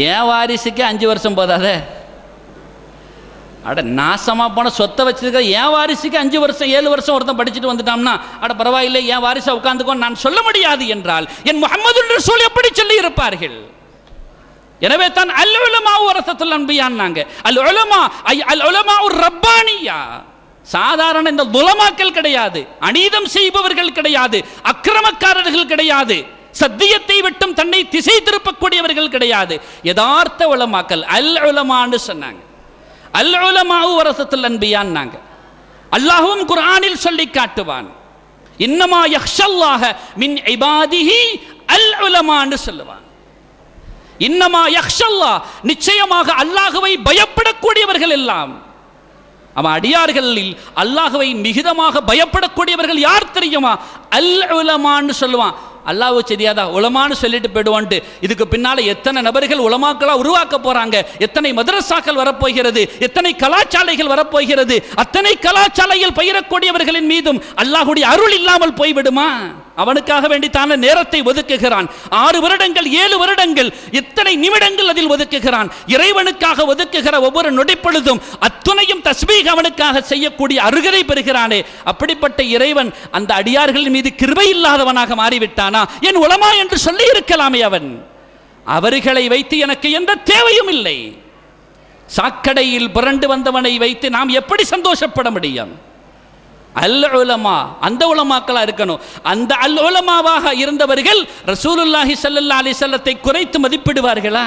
ஏன் வாரிசுக்கு 5 வருஷம் போதாதே? அட நாசமா போன சொத்தை வச்சிருக்க ஏன் வாரிசுக்கு 5 வருஷம் 7 வருஷம் ஒருத்தன் படிச்சுட்டு வந்துட்டான்னா அட பரவாயில்லை என் வாரிசை உட்கார்ந்துக்கோ நான் சொல்ல முடியாது என்றால் என் முஹம்மது ரசூல் எப்படி சொல்லி இருப்பார்கள்? எனவே தான் அல் உலமா வரசத்துல் அன்பியான்னாங்க. அல் உலமா அல் உலமா ரப்பானியா, சாதாரண இந்த உலமாக்கள் கிடையாது, அநீதம் செய்பவர்கள் கிடையாது, அக்கிரமக்காரர்கள் கிடையாது, சத்தியத்தை விட்டும் தன்னை திசை திருப்பக்கூடியவர்கள் கிடையாது, யதார்த்த உலமாக்கள் அல் உலமான்னு சொன்னாங்க. அல் உலமா வரசத்துல் அன்பியான்னாங்க. அல்லாஹ்வும் குர்ஆனில் சொல்லி காட்டுவான், இன்னமா யக்ஷல்லாஹ மின் இபாதிஹி அல் உலமான்னு சொல்லுவான். இன்னமா யக்ஷல்லாஹ், நிச்சயமாக அல்லாஹ்வை பயப்படக்கூடியவர்கள் எல்லாம். அவன் அடியார்களில் அல்லாஹ்வை மிகுதமாக பயப்படக்கூடியவர்கள் யார் தெரியுமா? அல் உலமான்னு சொல்லுவான். அல்லாஹ் தெரியாதா உலமான்னு சொல்லிட்டு போயிடுவான்ட்டு. இதுக்கு பின்னால எத்தனை நபர்கள் உலமாக்களா உருவாக்க போறாங்க, எத்தனை மதரசாக்கள் வரப்போகிறது, எத்தனை கலாச்சாலைகள் வரப்போகிறது. அத்தனை கலாச்சாலையில் பயிரக்கூடியவர்களின் மீதும் அல்லாஹ்வுடைய அருள் இல்லாமல் போய்விடுமா? அவனுக்காக வேண்டி தான நேரத்தை ஒதுக்குகிறான். 6 வருடங்கள் 7 வருடங்கள் எத்தனை நிமிடங்கள் அதில் ஒதுக்குகிறான். இறைவனுக்காக ஒதுக்குகிற ஒவ்வொரு நொடிப்பொழுதும் அத்துணையும் தஸ்பீஹ் அவனுக்காக செய்யக்கூடிய அருகதை பெறுகிறானே, அப்படிப்பட்ட இறைவன் அந்த அடியார்களின் மீது கிருபை இல்லாதவனாக மாறிவிட்டானா? என் உலமா என்று சொல்லி இருக்கலாமே. அவர்களை வைத்து எனக்கு எந்த தேவையும் இல்லை. சாக்கடையில் புரண்டு வந்தவனை வைத்து நாம் எப்படி சந்தோஷப்பட முடியும்? அல் உலமா, அந்த உலமாக்களா இருக்கணும். அந்த அல் உலமாவாக இருந்தவர்கள் ரசூலுல்லாஹி ஸல்லல்லாஹு அலைஹி வஸல்லத்தை குறைத்து மதிப்பிடுவார்களா?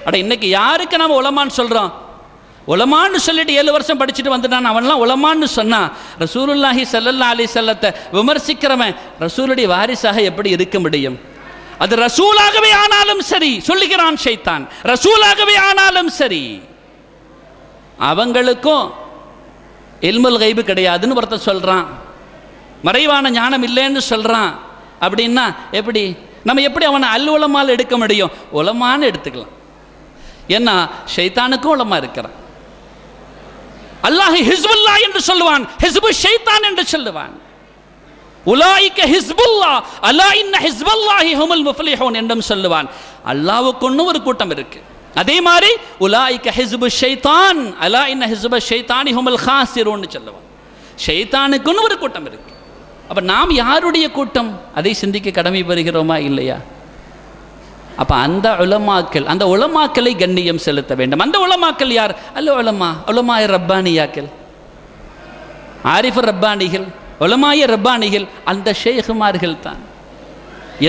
அட இன்னைக்கு யாருக்கு நாம உலமான்னு சொல்றோம்? உலமான்னு சொல்லிட்டு 7 வருஷம் படிச்சுட்டு வந்துட்டான் அவன்லாம் உலமான்னு சொன்னா, ரசூலுல்லாஹி ஸல்லல்லாஹு அலைஹி வஸல்லத்தை விமர்சிக்கிறவன் ரசூலுடைய வாரிசாக எப்படி இருக்க முடியும்? அது ரசூலாகவே ஆனாலும் சரி, சொல்லுகிறான் ஷைத்தான், ரசூலாகவே ஆனாலும் சரி அவங்களுக்கும் இல்முல் கைபு கிடையாதுன்னு ஒருத்தர் சொல்றான், மறைவான ஞானம் இல்லைன்னு சொல்றான். அப்படின்னா எப்படி நம்ம எப்படி அவனை அல் உலமால் எடுக்க முடியும்? உலமான்னு எடுத்துக்கலாம். ஏன்னா ஷைத்தானுக்கும் உலமா இருக்கிறான். அல்லாஹ் ஹிஸ்புல்லாஹ் என்று சொல்லுவான், ஹிஸ்பு ஷைத்தான் என்று சொல்லுவான். உலாயிக ஹிஸ்புல்லாஹ் அலா இன்ன ஹிஸ்பல்லாஹி ஹுமுல் முஃப்லிஹூன் என்றும் சொல்லுவான். அல்லாஹ்வுக்கு ஒரு கூட்டம் இருக்கு. அதே மாதிரி உலாயிக ஹிஸ்பு ஷைத்தான் அலா இன்ன ஹிஸ்ப ஷைத்தானி ஹுமுல் காசிரூன்னு சொல்லுவான். ஷைத்தானுக்கு ஒரு கூட்டம் இருக்கு. அப்ப நாம் யாருடைய கூட்டம்? அதை சிந்திக்க கடமை பெறுகிறோமா இல்லையா? அப்ப அந்த உலமாக்கள், அந்த உலமாக்களை கண்ணியம் செலுத்த வேண்டும். அந்த உலமாக்கள் யார்? அல்ல உலமா, உலமாய ரப்பானியாக்கள், ஆரிஃப் ரப்பானிகள், உலமாய ரப்பானிகள், அந்த ஷேகுமார்கள் தான்.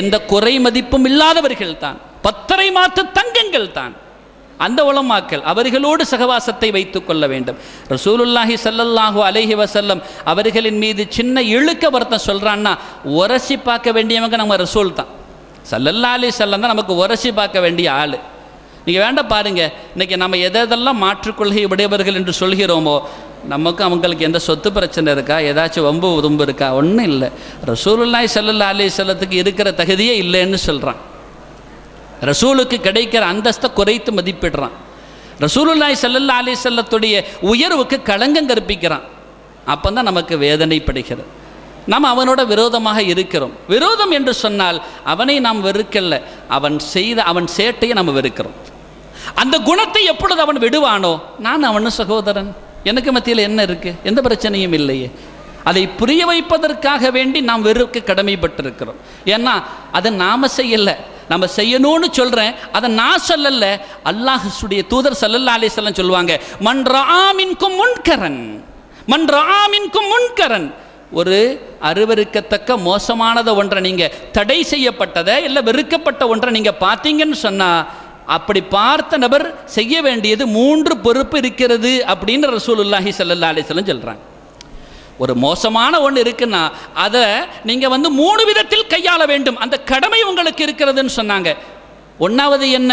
எந்த குறை மதிப்பும் இல்லாதவர்கள் தான், 10 மாற்று தங்கங்கள் தான். அந்த உலமாக்கள் அவர்களோடு சகவாசத்தை வைத்துக் கொள்ள வேண்டும். ரசூலுல்லாஹி ஸல்லல்லாஹு அலைஹி வஸல்லம் அவர்களின் மீது சின்ன இழுக்க வருத்தம் சொல்கிறான்னா உரசி பார்க்க வேண்டியவங்க நம்ம ரசூல் தான். ஸல்லல்லாஹு அலைஹி வஸல்லம் தான் நமக்கு உரசி பார்க்க வேண்டிய ஆள். நீங்கள் வேண்டாம் பாருங்கள், இன்றைக்கி நம்ம எதெல்லாம் மாற்றுக்கொள்கை உடையவர்கள் என்று சொல்கிறோமோ நமக்கு அவங்களுக்கு எந்த சொத்து பிரச்சனை இருக்கா, ஏதாச்சும் வம்பு உதும்பு இருக்கா? ஒன்றும் இல்லை. ரசூலுல்லாஹி ஸல்லல்லாஹு அலைஹி வஸல்லத்துக்கு இருக்கிற தகுதியே இல்லைன்னு சொல்கிறான். ரசூலுக்கு கிடைக்கிற அந்தஸ்தை குறைத்து மதிப்பிடுறான். ரசூலுல்லாஹி ஸல்லல்லாஹு அலைஹி வஸல்லத்துடைய உயர்வுக்கு களங்கம் கற்பிக்கிறான். அப்போ தான் நமக்கு வேதனைப்படுகிறது. நாம் அவனோட விரோதமாக இருக்கிறோம். விரோதம் என்று சொன்னால் அவனை நாம் வெறுக்கல்ல, அவன் சேட்டையை நாம் வெறுக்கிறோம். அந்த குணத்தை எப்பொழுது அவன் விடுவானோ, நான் அவனு சகோதரன், எனக்கு மத்தியில் என்ன இருக்குது, எந்த பிரச்சனையும் இல்லையே, அதை புரிய வைப்பதற்காக வேண்டி நாம் வெறுக்க கடமைப்பட்டிருக்கிறோம். ஏன்னா அதை நாம் செய்யலை, நம்ம செய்யணும்னு சொல்கிறேன், அதை நான் சொல்லலை, அல்லாஹ்வுடைய தூதர் ஸல்லல்லாஹு அலைஹி வஸல்லம் சொல்லுவாங்க, மன் ரஆ மின்கும் முன்கரன். ஒரு அருவருக்கத்தக்க மோசமானதை ஒன்றை நீங்கள் தடை செய்யப்பட்டதை இல்லை வெறுக்கப்பட்ட ஒன்றை நீங்கள் பார்த்தீங்கன்னு சொன்னால் அப்படி பார்த்த நபர் செய்ய வேண்டியது 3 பொறுப்பு இருக்கிறது அப்படின்னு ரசூலுல்லாஹி ஸல்லல்லாஹு அலைஹி வஸல்லம் சொல்கிறாங்க. ஒரு மோசமான ஒன்று இருக்குன்னா அதை நீங்கள் 3 விதத்தில் கையாள வேண்டும், அந்த கடமை உங்களுக்கு இருக்கிறதுன்னு சொன்னாங்க. 1வது என்ன,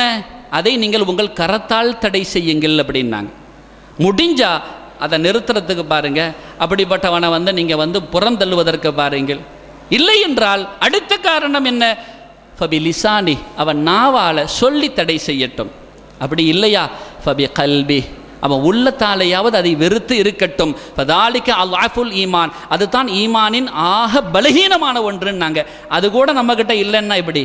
அதை நீங்கள் உங்கள் கரத்தால் தடை செய்யுங்கள் அப்படின்னாங்க. முடிஞ்சா அதை நிறுத்துறதுக்கு பாருங்கள், அப்படிப்பட்டவனை நீங்கள் புறந்தள்ளுவதற்கு பாருங்கள். இல்லை என்றால் அடுத்த காரணம் என்ன, ஃபபி லிசானி, அவன் நாவால் சொல்லி தடை செய்யட்டும். அப்படி இல்லையா ஃபபி கல்பி, அவன் உள்ளத்தாலேயாவது அதை வெறுத்து இருக்கட்டும். ஃபதாலிக அல்ஆஃபுல் ஈமான், அதுதான் ஈமானின் ஆக பலகீனமான ஒன்றுன்னாங்க. அது கூட நம்மக்கிட்ட இல்லைன்னா இப்படி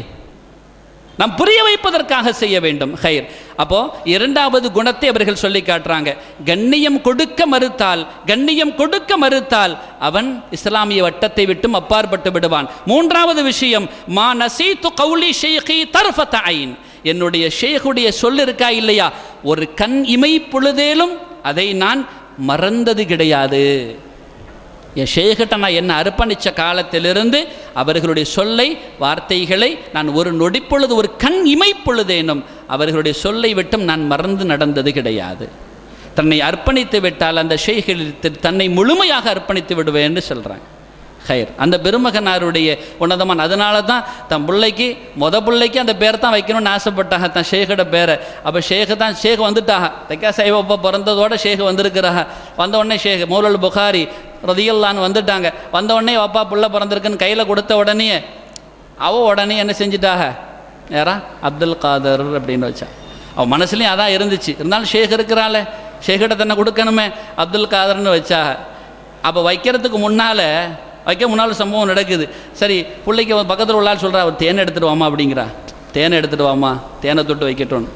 நாம் புரிய வைப்பதற்காக செய்ய வேண்டும். ஹைர். அப்போ 2வது குணத்தை அவர்கள் சொல்லி காட்டுறாங்க, கண்ணியம் கொடுக்க மறுத்தால் அவன் இஸ்லாமிய வட்டத்தை விட்டும் அப்பாற்பட்டு விடுவான். 3வது விஷயம், மா நசீது கௌலி ஷைഖி தர்ஃபத ஐன், என்னுடைய ஷேகுடைய சொல் இருக்கா இல்லையா, ஒரு கண் இமை பொழுதேலும் அதை நான் மறந்தது கிடையாது. என் ஷேகிட்ட நான் என்ன அர்ப்பணித்த காலத்திலிருந்து அவர்களுடைய சொல்லை வார்த்தைகளை நான் ஒரு நொடிப்பொழுது ஒரு கண் இமைப்பொழுதேனும் அவர்களுடைய சொல்லை விட்டும் நான் மறந்து நடந்தது கிடையாது. தன்னை அர்ப்பணித்து விட்டால் அந்த ஷேகிற்கு தன்னை முழுமையாக அர்ப்பணித்து விடுவேன் என்று சொல்கிறாங்க. ஹைர். அந்த பெருமகனாருடைய உன்னதமான, அதனால தான் தன் பிள்ளைக்கு அந்த பேரை தான் வைக்கணும்னு ஆசைப்பட்டாங்க, தன் ஷேகோட பேரை. அப்போ ஷேக் வந்துட்டாக, தைக்கா சாஹிப் பிறந்ததோட ஷேக் வந்திருக்கிறாங்க. வந்தவுடனே ஷேக் மௌலல் புகாரி ரதியல்லான்னு வந்துட்டாங்க. வந்தவுடனே அப்பா பிள்ளை பிறந்திருக்குன்னு கையில் கொடுத்த உடனே உடனே என்ன செஞ்சிட்டாக, யாரா அப்துல் காதர் அப்படின்னு வச்சா. அவன் மனசுலேயும் அதான் இருந்துச்சு, இருந்தாலும் ஷேக் இருக்கிறாள், ஷேக்கிட்ட தன்னை கொடுக்கணுமே, அப்துல் காதர்னு வச்சாக. அப்போ வைக்கிறதுக்கு முன்னால் சம்பவம் நடக்குது. சரி, பிள்ளைக்கு பக்கத்தில் உள்ளால் சொல்கிறா, அவர் தேனை எடுத்துகிட்டு வாமா அப்படிங்கிறா. தேனை எடுத்துகிட்டு வாமா, தேனை தொட்டு வைக்கட்டும்னு.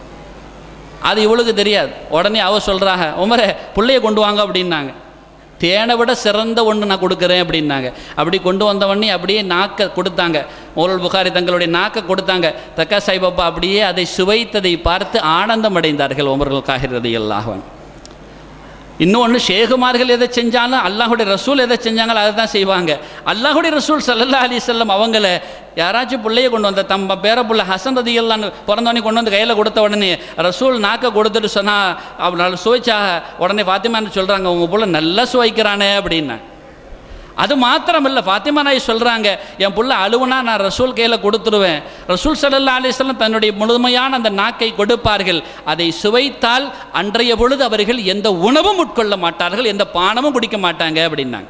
அது இவளுக்கு தெரியாது. உடனே அவள் சொல்கிறாங்க, உமரே பிள்ளைய கொண்டு வாங்க அப்படின்னாங்க. தேனை விட சிறந்த ஒன்று நான் கொடுக்குறேன் அப்படின்னாங்க. அப்படி கொண்டு வந்தவொடனே அப்படியே நாக்கை கொடுத்தாங்க. மௌலல் புகாரி தங்களுடைய நாக்கை கொடுத்தாங்க. தக்கா சாஹிப் அப்படியே அதை சுவைத்ததை பார்த்து ஆனந்தம் அடைந்தார்கள் உமருல் காஹிர் ரலியல்லாஹு அன்ஹு. இன்னொன்று, ஷேகுமார்கள் எதை செஞ்சாலும் அல்லாஹுடைய ரசூல் எதை செஞ்சாங்களோ அதை தான் செய்வாங்க. அல்லாஹுடைய ரசூல் ஸல்லல்லாஹு அலைஹி வஸல்லம் அவங்கள யாராச்சும் பிள்ளைய கொண்டு வந்த தம்ப பேர பிள்ளை ஹசன் ரதியல்லான்னு பிறந்தவனே கொண்டு வந்து கையில் கொடுத்த உடனே ரசூல் நாக்கை கொடுத்துட்டு சொன்னால் அவனால் சுவைச்சாக. உடனே ஃபாத்திமான்னு சொல்கிறாங்க, உங்கள் பிள்ளை நல்லா சுவைக்கிறானே அப்படின்னா. அது மாத்திரமில்லை, ஃபாத்திமா நாய் சொல்கிறாங்க, என் பிள்ளை அழுவுனா நான் ரசூல் கையில் கொடுத்துருவேன். ரசூல் ஸல்லல்லாஹு அலைஹி வஸல்லம் தன்னுடைய முழுமையான அந்த நாக்கை கொடுப்பார்கள். அதை சுவைத்தால் அன்றைய பொழுது அவர்கள் எந்த உணவும் உட்கொள்ள மாட்டார்கள், எந்த பானமும் குடிக்க மாட்டாங்க அப்படின்னாங்க.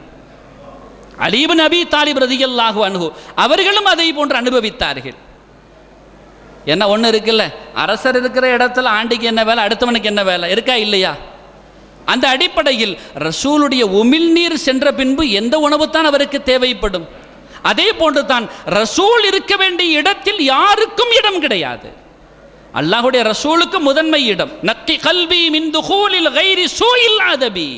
அலி இப்னு அபீ தாலிப் ரலியல்லாஹு அன்ஹு அவர்களும் அதை போன்று அனுபவித்தார்கள். என்ன ஒன்று இருக்குல்ல, அரசர் இருக்கிற இடத்துல ஆண்டிக்கு என்ன வேலை, அடுத்தவனுக்கு என்ன வேலை இருக்கா இல்லையா? அந்த அடிப்படையில் ரசூலுடைய உமிழ்நீர் சென்ற பின்பு எந்த உணவு தான் அவருக்கு தேவைப்படும். அதே போன்று தான் ரசூல் இருக்க வேண்டிய இடத்தில் யாருக்கும் இடம் கிடையாது. அல்லாஹ்வுடைய ரசூலுக்கு முதன்மை இடம். நக்கி கல்வி மின் துகூலில் கைரி சூஇல் அதபி,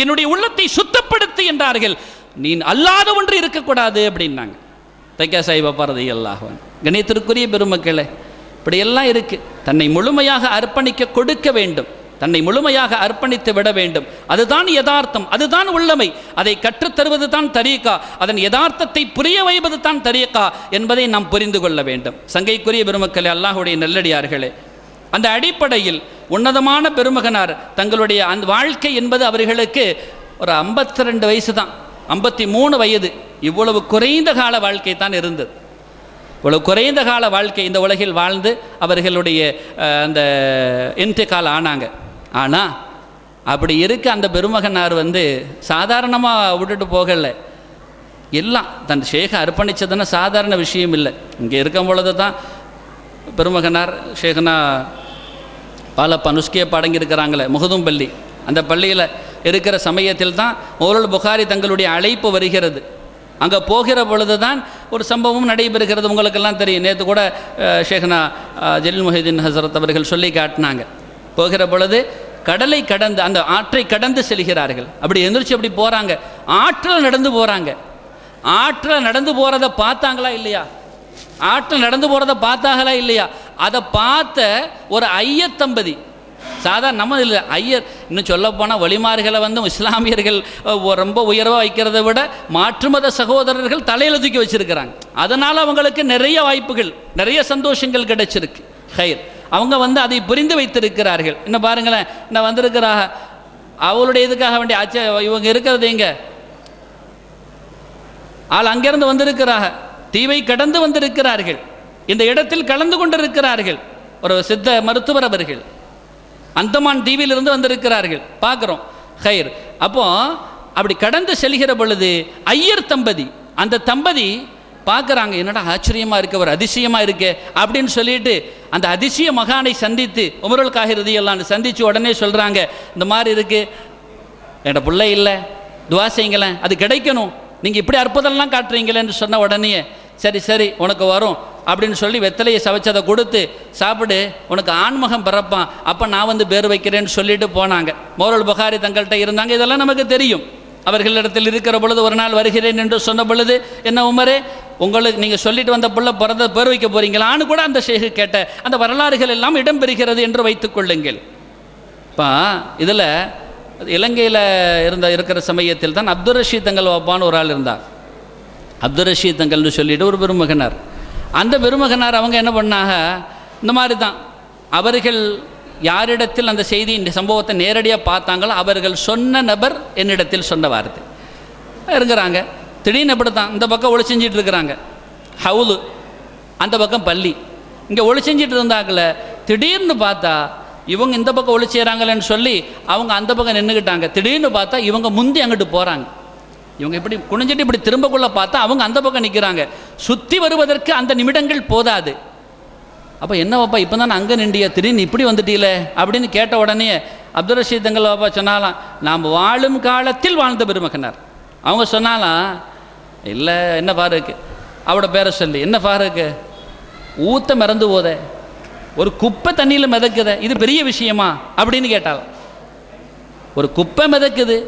என்னுடைய உள்ளத்தை சுத்தப்படுத்து என்றார்கள். நீ அல்லாத ஒன்று இருக்கக்கூடாது அப்படின்னாங்க. தைக்கா சாஹிப் ரலியல்லாஹு அன்ஹு. கணியத்திற்குரிய பெருமக்களே, இப்படியெல்லாம் இருக்குது. தன்னை முழுமையாக அர்ப்பணிக்க கொடுக்க வேண்டும், தன்னை முழுமையாக அர்ப்பணித்து விட வேண்டும். அதுதான் யதார்த்தம், அதுதான் உள்ளமை. அதை கற்றுத்தருவது தான் தரீகா, அதன் யதார்த்தத்தை புரிய வைப்பது தான் தரீகா என்பதை நாம் புரிந்து கொள்ள வேண்டும். சங்கைக்குரிய பெருமக்களே, அல்லாஹ்வுடைய நல்லடியார்களே, அந்த அடிப்படையில் உன்னதமான பெருமகனார் தங்களுடைய அந்த வாழ்க்கை என்பது அவர்களுக்கு ஒரு 52 வயசு தான், 53 வயது, இவ்வளவு குறைந்த கால வாழ்க்கை தான் இருந்தது. இவ்வளவு குறைந்த கால வாழ்க்கை இந்த உலகில் வாழ்ந்து அவர்களுடைய அந்த இன்திகால் ஆனாங்க. ஆனால் அப்படி இருக்க அந்த பெருமகனார் சாதாரணமாக விட்டுட்டு போகலை. எல்லாம் தன் ஷேகை அர்ப்பணித்ததுன்னா சாதாரண விஷயம் இல்லை. இங்கே இருக்கும் பொழுது தான் பெருமகனார் ஷேகனா பாலப்பா நுஸ்கேப்பா அடங்கியிருக்கிறாங்களே முகதும் பள்ளி, அந்த பள்ளியில் இருக்கிற சமயத்தில் தான் மௌலூல் புகாரி தங்களுடைய அழைப்பு வருகிறது. அங்கே போகிற பொழுது தான் ஒரு சம்பவம் நடைபெறுகிறது. உங்களுக்கெல்லாம் தெரியும். நேற்று கூட ஷேகனா ஜலீல் முஹிதீன் ஹசரத் அவர்கள் சொல்லி காட்டினாங்க. போகிற பொழுது கடலை கடந்து அந்த ஆற்றை கடந்து செல்கிறார்கள். அப்படி எந்திரிச்சு அப்படி போகிறாங்க, ஆற்றில் நடந்து போகிறாங்க. ஆற்றில் நடந்து போகிறத பார்த்தாங்களா இல்லையா? ஆற்றில் நடந்து போகிறத பார்த்தாங்களா இல்லையா? அதை பார்த்த ஒரு ஐயர் தம்பதி, சாதாரண நம்ம இல்லை ஐயர், இன்னும் சொல்லப்போனால் வழிமார்களை இஸ்லாமியர்கள் ரொம்ப உயர்வாக வைக்கிறத விட மாற்று மத சகோதரர்கள் தலையில் தூக்கி வச்சுருக்கிறாங்க. அதனால் அவங்களுக்கு நிறைய வாய்ப்புகள், நிறைய சந்தோஷங்கள் கிடைச்சிருக்கு. ஹைர், அவங்க அதை புரிந்து வைத்திருக்கிறார்கள். இன்னும் பாருங்களேன், இன்னும் வந்திருக்கிறாங்க அவளுடைய இதுக்காக வேண்டிய இவங்க இருக்கிறது எங்கே ஆள் அங்கிருந்து வந்திருக்கிறாங்க, தீவை கடந்து வந்திருக்கிறார்கள், இந்த இடத்தில் கலந்து கொண்டிருக்கிறார்கள். ஒரு சித்த மருத்துவர் அவர்கள் அந்தமான் தீவிலிருந்து வந்திருக்கிறார்கள், பார்க்குறோம். ஹைர், அப்போ அப்படி கடந்து செல்கிற பொழுது ஐயர் தம்பதி, அந்த தம்பதி பார்க்குறாங்க, என்னடா ஆச்சரியமாக இருக்க, ஒரு அதிசயமாக இருக்கே அப்படின்னு சொல்லிட்டு அந்த அதிசய மகானை சந்தித்து உமருல் காஹிர் ரலியல்லாஹு அன்ஹு சந்தித்து உடனே சொல்கிறாங்க, இந்த மாதிரி இருக்குது, என்னோட பிள்ளை இல்லை, துவா செய்யுங்களேன், அது கிடைக்கணும், நீங்கள் இப்படி அற்புதம்லாம் காட்டுறீங்களேன்னு சொன்ன உடனே சரி சரி உனக்கு வரும் அப்படின்னு சொல்லி வெத்தலையை சவைச்சதை கொடுத்து சாப்பிடு, உனக்கு ஆண்மகம் பிறப்பான், அப்போ நான் பேர் வைக்கிறேன்னு சொல்லிட்டு போனாங்க. மௌலூல் புகாரி தங்கள்கிட்ட இருந்தாங்க. இதெல்லாம் நமக்கு தெரியும். அவர்களிடத்தில் இருக்கிற பொழுது ஒரு நாள் வருகிறேன் என்று சொன்ன பொழுது, என்ன உமரே உங்களுக்கு நீங்கள் சொல்லிட்டு வந்த பிள்ளை பேர் வைக்க போகிறீங்களான்னு கூட அந்த ஷேகு கேட்ட அந்த வரலாறுகள் எல்லாம் இடம்பெறுகிறது என்று வைத்துக்கொள்ளுங்கள். இப்போ இதில் இலங்கையில் இருக்கிற சமயத்தில் தான் அப்துல் ரஷீத் தங்கள் வாப்பான்னு ஒரு ஆள் இருந்தார். அப்துல் ரஷீத் தங்கள்னு சொல்லிட்டு ஒரு பெருமகனார். அந்த பெருமகனார் அவங்க என்ன பண்ணாங்க, இந்த மாதிரி தான் அவர்கள் யாரிடத்தில் அந்த செய்தி இந்த சம்பவத்தை நேரடியாக பார்த்தாங்களோ அவர்கள் சொன்ன நபர் என்னிடத்தில் சொன்ன வார்த்தை இருக்கிறாங்க. திடீர்னு அப்படி தான் இந்த பக்கம் ஒளி செஞ்சிட்டு இருக்கிறாங்க, ஹவுலு அந்த பக்கம் பள்ளி, இங்கே ஒளி செஞ்சிட்டு இருந்தாங்கள, திடீர்னு பார்த்தா இவங்க இந்த பக்கம் ஒளி செய்கிறாங்களேன்னு சொல்லி அவங்க அந்த பக்கம் நின்றுக்கிட்டாங்க. திடீர்னு பார்த்தா இவங்க முந்தி அங்கிட்டு போகிறாங்க. இவங்க இப்படி குனிஞ்சிட்டு இப்படி திரும்பக்குள்ள பார்த்தா அவங்க அந்த பக்கம் நிற்கிறாங்க. சுற்றி வருவதற்கு அந்த நிமிடங்கள் போதாது. அப்போ என்னவாப்பா இப்போ தான் அங்கே நின்றிய, திடீர்னு இப்படி வந்துட்டீங்களே அப்படின்னு கேட்ட உடனே அப்துல் ரஷீத் தங்கள் வாப்பா சொன்னாலாம், நாம் வாழும் காலத்தில் வாழ்ந்த பெருமகனார். அவங்க சொன்னாலாம், இல்லை என்ன ஃபாருக்கு, அவட பேரை சொல்லி, என்ன ஃபாருக்கு ஊத்த மறந்து போத, ஒரு குப்பை தண்ணியில் மிதக்குத, இது பெரிய விஷயமா அப்படின்னு கேட்டால், ஒரு குப்பை மிதக்குது,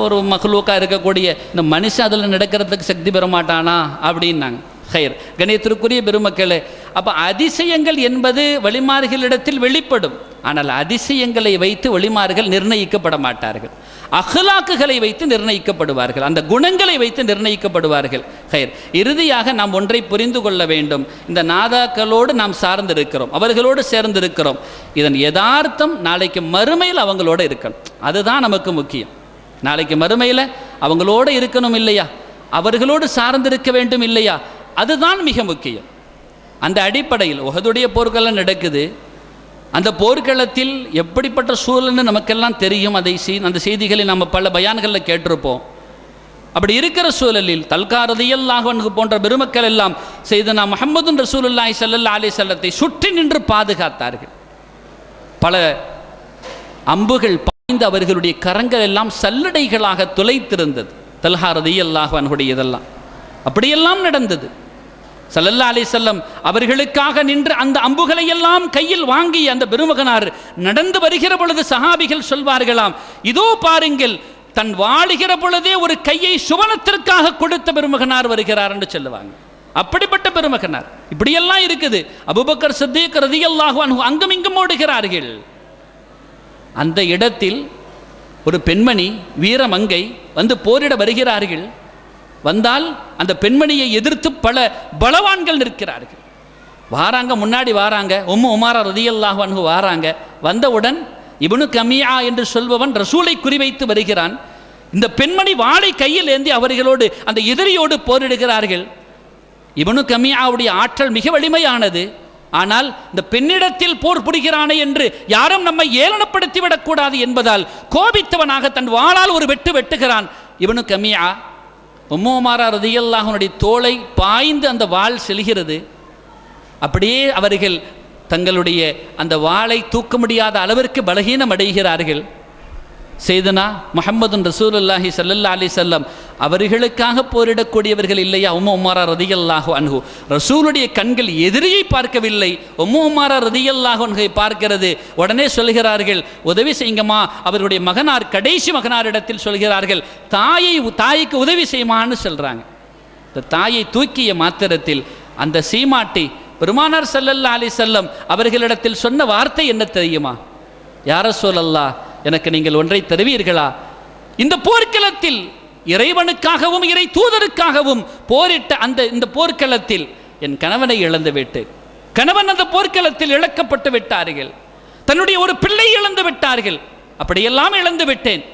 ஒரு மகளுக்காக இருக்கக்கூடிய இந்த மனுஷன் அதில் நடக்கிறதுக்கு சக்தி பெற மாட்டானா அப்படின்னாங்க. ஹைர், கணியத்திற்குரிய பெருமக்களே, அப்போ அதிசயங்கள் என்பது வழிமார்களிடத்தில் வெளிப்படும். ஆனால் அதிசயங்களை வைத்து வழிமார்கள் நிர்ணயிக்கப்பட மாட்டார்கள். அஹ்லாக்குகளை வைத்து நிர்ணயிக்கப்படுவார்கள், அந்த குணங்களை வைத்து நிர்ணயிக்கப்படுவார்கள். ஹைர், இறுதியாக நாம் ஒன்றை புரிந்து கொள்ள வேண்டும். இந்த நாதாக்களோடு நாம் சார்ந்திருக்கிறோம், அவர்களோடு சேர்ந்திருக்கிறோம். இதன் யதார்த்தம் நாளைக்கு மறுமையில் அவங்களோட இருக்கணும். அதுதான் நமக்கு முக்கியம். நாளைக்கு மறுமையில் அவங்களோடு இருக்கணும் இல்லையா, அவர்களோடு சார்ந்திருக்க வேண்டும் இல்லையா, அதுதான் மிக முக்கியம். அந்த அடிப்படையில் உஹதுடைய போர்க்களம் நடக்குது. அந்த போர்க்களத்தில் எப்படிப்பட்ட சூழல்னு நமக்கெல்லாம் தெரியும். அந்த செய்திகளை நம்ம பல பயான்களில் கேட்டிருப்போம். அப்படி இருக்கிற சூழலில் தல்கா ரலியல்லாஹு அன்ஹு போன்ற பெருமக்கள் எல்லாம் செய்தனா முஹம்மது ரசூலுல்லாஹி ஸல்லல்லாஹு அலைஹி வஸல்லத்தை சுற்றி நின்று பாதுகாத்தார்கள். பல அம்புகள் பாய்ந்து அவர்களுடைய கரங்கள் எல்லாம் சல்லடைகளாக துளைத்திருந்தது. தல்ஹா ரலியல்லாஹு அன்ஹுடைய இதெல்லாம் அப்படியெல்லாம் நடந்தது. ஸல்லல்லாஹு அலைஹி வஸல்லம் அவர்களுக்காக நின்று அந்த அம்புகளை எல்லாம் கையில் வாங்கி அந்த பெருமகனார் நடந்து வருகிற பொழுது சஹாபிகள் சொல்வார்களாம், இதோ பாருங்கள், தன் வாழுகிற பொழுதே ஒரு கையை சுவனத்திற்காக கொடுத்த பெருமகனார் வருகிறார் என்று சொல்லுவாங்க. அப்படிப்பட்ட பெருமகனார். இப்படியெல்லாம் இருக்குது. அபூபக்கர் சித்தீக் ரலியல்லாஹு அன்ஹு அங்கும் இங்கும் ஓடுகிறார்கள். அந்த இடத்தில் ஒரு பெண்மணி வீரமங்கை போரிட வருகிறார்கள். வந்தால் அந்த பெண்மணியை எதிர்த்து பல பலவான்கள் நிற்கிறார்கள். வாராங்க, முன்னாடி வாராங்க. உம்மு உமாரா ரலியல்லாஹு அன்ஹு வாராங்க. வந்தவுடன் இப்னு கமியா என்று சொல்பவன் ரசூலை குறிவைத்து வருகிறான். இந்த பெண்மணி வாளை கையில் ஏந்தி அவர்களோடு அந்த எதிரியோடு போரிடுகிறார்கள். இப்னு கமியாவுடைய ஆற்றல் மிக வலிமையானது. ஆனால் இந்த பெண்ணிடத்தில் போர் புரிகிறானே என்று யாரும் நம்மை ஏளனப்படுத்தி விடக்கூடாது என்பதால் கோபித்தவனாக தன் வாளால் ஒரு வெட்டு வெட்டுகிறான். இப்னு கமியா உம்மு உமாரா ரலியல்லாஹு அன்ஹுடைய தோளை பாய்ந்து அந்த வாள் செல்கிறது. அப்படியே அவர்கள் தங்களுடைய அந்த வாளை தூக்க முடியாத அளவிற்கு பலகீனம் அடைகிறார்கள். செய்தனா முஹம்மது ரசூலுல்லாஹி ஸல்லல்லாஹு அலைஹி வஸல்லம் அவர்களுக்காக போரிடக்கூடியவர்கள் இல்லையா உம்மு உமாரா ரலியல்லாஹு அன்ஹு? ரசூலுடைய கண்கள் எதிரியை பார்க்கவில்லை, உம்மு உமாரா ரலியல்லாஹு அன்ஹை பார்க்கிறது. உடனே சொல்கிறார்கள், உதவி செய்யுங்கம்மா. அவருடைய மகனார், கடைசி மகனாரிடத்தில் சொல்கிறார்கள், தாய்க்கு உதவி செய்யுமான்னு சொல்கிறாங்க. இந்த தாயை தூக்கிய மாத்திரத்தில் அந்த சீமாட்டி பெருமானார் ஸல்லல்லாஹு அலைஹி வஸல்லம் அவர்களிடத்தில் சொன்ன வார்த்தை என்ன தெரியுமா? யா ரசூலல்லாஹ், எனக்கு நீங்கள் ஒன்றை தருவீர்களா? இந்த போர்க்களத்தில் இறைவனுக்காகவும் இறை தூதருக்காகவும் போரிட்ட இந்த போர்க்களத்தில் என் கணவனை இழந்து விட்டேன். கணவன் அந்த போர்க்களத்தில் இழக்கப்பட்டு விட்டார்கள். தன்னுடைய ஒரு பிள்ளை இழந்து விட்டார்கள். அப்படியெல்லாம் இழந்து விட்டேன்.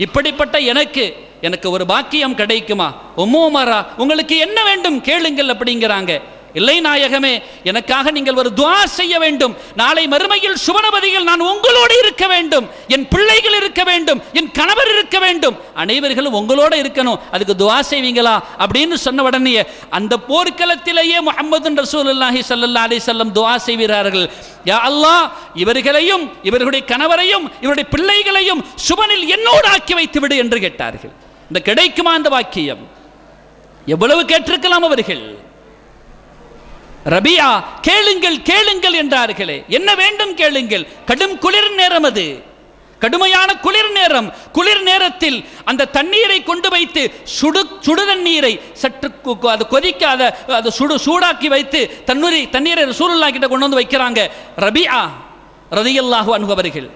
இப்படிப்பட்ட எனக்கு ஒரு பாக்கியம் கிடைக்குமா? உம்மு உமரா, உங்களுக்கு என்ன வேண்டும் கேளுங்கள் அப்படிங்கிறாங்க. இல்லை நாயகமே, எனக்காக நீங்கள் ஒரு துஆ செய்ய வேண்டும். நாளை மறுமையில் சுவனபதியில் நான் உங்களோடு இருக்க வேண்டும், என் பிள்ளைகள் இருக்க வேண்டும், என் கணவர் இருக்க வேண்டும், அனைவர்களும் உங்களோடு இருக்கணும். அதுக்கு துஆ செய்வீங்களா அப்படின்னு சொன்ன உடனே அந்த போர்க்களத்திலேயே முஹம்மது ரசூலுல்லாஹி ஸல்லல்லாஹு அலைஹி வஸல்லம் துஆ செய்கிறார்கள். யா அல்லாஹ், இவர்களையும் இவர்களுடைய கணவரையும் இவருடைய பிள்ளைகளையும் சுவனில் என்னோடு ஆக்கி வைத்து விடு என்று கேட்டார்கள். இந்த கிடைக்குமா அந்த வாக்கியம்? எவ்வளவு கேட்டிருக்கலாம் அவர்கள். ரபியா, கேளுங்கள் கேளுங்கள் என்றார்களே. என்ன வேண்டும் கேளுங்கள். கடும் குளிர் நேரம், அது கடுமையான குளிர் நேரம். குளிர் நேரத்தில் அந்த தண்ணீரை கொண்டு வைத்து சுடு தண்ணீரை சற்று அது கொதிக்க அதை சூடாக்கி வைத்து தண்ணீரை ரசூலுல்லாஹ் கிட்ட கொண்டு வந்து வைக்கிறாங்க. ரபியா ரலியல்லாஹு அன்ஹு அவர்கள்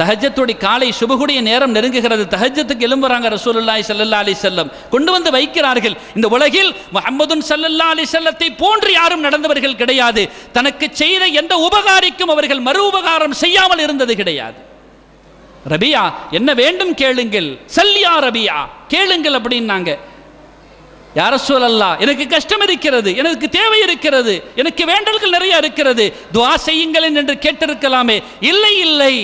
தஹஜ்ஜத்துடைய காலை சுபகுடைய நேரம் நெருங்குகிறது. தஹஜ்ஜத்துக்கு எழும்புறாங்க. ரசூலுல்லாஹி ஸல்லல்லாஹு அலைஹி வஸல்லம் கொண்டு வந்து வைக்கிறார்கள். இந்த உலகில் முஹம்மது ஸல்லல்லாஹு அலைஹி வஸல்லத்தை போன்று யாரும் நடந்தவர்கள் கிடையாது. தனக்கு செய்த எந்த உபகாரிக்கும் அவர்கள் மறு உபகாரம் செய்யாமல் இருந்தது கிடையாது. ரபியா, என்ன வேண்டும் கேளுங்கள். சல்லியா ரபியா, கேளுங்கள் அப்படின்னாங்க. யா ரசூலல்லாஹ், எனக்கு கஷ்டம் இருக்கிறது, எனக்கு தேவை இருக்கிறது, எனக்கு வேண்டல்கள் நிறைய இருக்கிறது, துஆ செய்யுங்கள் என்று கேட்டிருக்கலாமே. இல்லை இல்லை,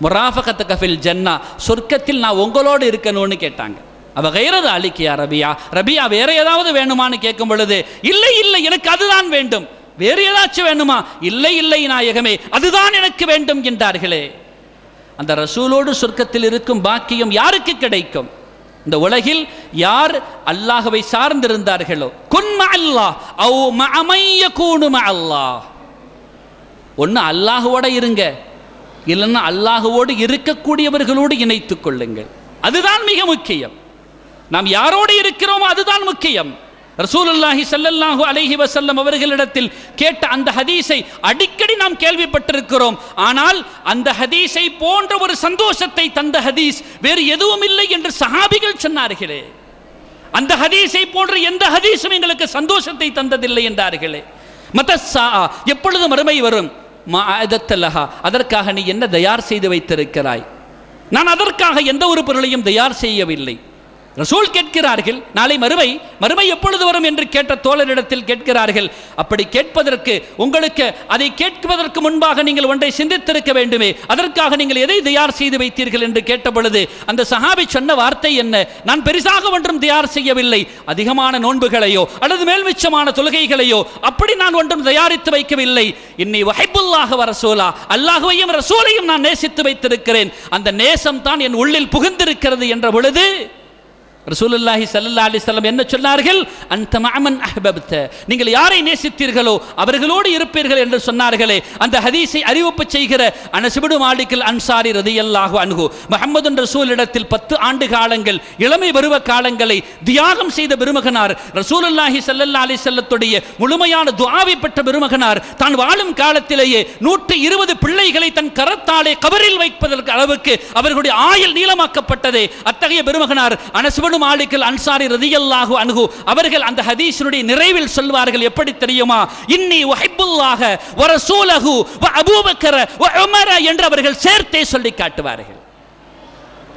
முராஃபகத்துக ஃபில் ஜன்னா, சொர்க்கத்தில் நான் உங்களோடு இருக்கணும்னு கேட்டாங்க. அவ கைரது அலிக்கியா ரபியா, ரபியா வேற ஏதாவது வேணுமான்னு கேட்கும் பொழுது, இல்லை இல்லை எனக்கு அதுதான் வேண்டும். வேறு ஏதாச்சும் வேணுமா? இல்லை இல்லை நாயகமே, அதுதான் எனக்கு வேண்டும் என்றார்களே. அந்த ரசூலோடு சொர்க்கத்தில் இருக்கும் பாக்கியம் யாருக்கு கிடைக்கும்? இந்த உலகில் யார் அல்லாஹ்வை சார்ந்திருந்தார்களோ, குன் மஅல்லாஹ் அவ் மஅமன் யகூனு மஅல்லாஹ், ஒன்று அல்லாஹ்வோட இருங்க, இல்லைன்னா அல்லாஹ்வோடு இருக்கக்கூடியவர்களோடு இணைத்துக் கொள்ளுங்கள். அதுதான் மிக முக்கியம். நாம் யாரோடு இருக்கிறோமோ அதுதான் முக்கியம். ரசூலுல்லாஹி ஸல்லல்லாஹு அலைஹி வஸல்லம் அவர்களிடத்தில் கேட்ட அந்த ஹதீஸை அடிக்கடி நாம் கேள்விப்பட்டிருக்கிறோம். ஆனால் அந்த ஹதீஸை போன்ற ஒரு சந்தோஷத்தை தந்த ஹதீஸ் வேறு எதுவும் இல்லை என்று சஹாபிகள் சொன்னார்களே. அந்த ஹதீஸை போன்ற எந்த ஹதீஸும் எங்களுக்கு சந்தோஷத்தை தந்ததில்லை என்றார்களே. மதஸ்ஸா, எப்பொழுது மறுமை வரும்? அதற்காக நீ என்ன தயார் செய்து வைத்திருக்கிறாய்? நான் அதற்காக எந்த ஒரு பொருளையும் தயார் செய்யவில்லை. ரசூல் கேட்கிறார்கள், நாளை மறுமை எப்பொழுது வரும் என்று கேட்ட தோழரிடத்தில் கேட்கிறார்கள். அப்படி கேட்பதற்கு உங்களுக்கு அதை கேட்பதற்கு முன்பாக நீங்கள் ஒன்றை சிந்தித்திருக்க வேண்டுமே, அதற்காக நீங்கள் எதை தயார் செய்து வைத்தீர்கள் என்று கேட்ட பொழுது அந்த சஹாபி சொன்ன வார்த்தை என்ன? நான் பெரிசாக ஒன்றும் தயார் செய்யவில்லை, அதிகமான நோன்புகளையோ அல்லது மேல்மிச்சமான தொழுகைகளையோ அப்படி நான் ஒன்றும் தயாரித்து வைக்கவில்லை. இன்னி வஹிப்புல்லாஹ வ ரசூலா, அல்லாஹ்வையும் ரசூலையும் நான் நேசித்து வைத்திருக்கிறேன், அந்த நேசம் தான் என் உள்ளில் புகுந்திருக்கிறது என்ற பொழுது ரசூலுல்லாஹி ஸல்லல்லாஹு அலைஹி வஸல்லம் என்ன சொன்னார்கள்? அன்த மஅமன் அஹ்பப்த, நீங்கள் யாரை நேசித்தீர்களோ அவர்களோடு இருப்பீர்கள் என்று சொன்னார்களே. அந்த ஹதீஸை அறிவிப்பு செய்கிற அனஸ் இப்னு மாலிக் அன்சாரி ரலியல்லாஹு அன்ஹு முஹம்மது ரசூலிடத்தில் 10 ஆண்டு காலங்கள் இளமை பருவ காலங்களை தியாகம் செய்த பெருமகனார். ரசூலுல்லாஹி ஸல்லல்லாஹு அலைஹி வஸல்லத்துடைய முழுமையான துஆவை பெற்ற பெருமகனார். தான் வாழும் காலத்திலேயே 120 பிள்ளைகளை தன் கரத்தாலே கபரில் வைப்பதற்கு அளவுக்கு அவர்களுடைய ஆயுள் நீளமாக்கப்பட்டதே. அத்தகைய பெருமகனார் அனஸ் இப்னு இப்னு மாலிக் அன்சாரி ரலியல்லாஹு அன்ஹு அவர்கள் அந்த ஹதீஸினுடைய நிறைவில் சொல்வார்கள், எப்படி தெரியுமா? இன்னி உஹிப்புல்லாஹ வ ரசூலஹு வ அபூபக்கர வ உமர என்று அவர்கள் சேர்த்தே சொல்லி காட்டுவார்கள்.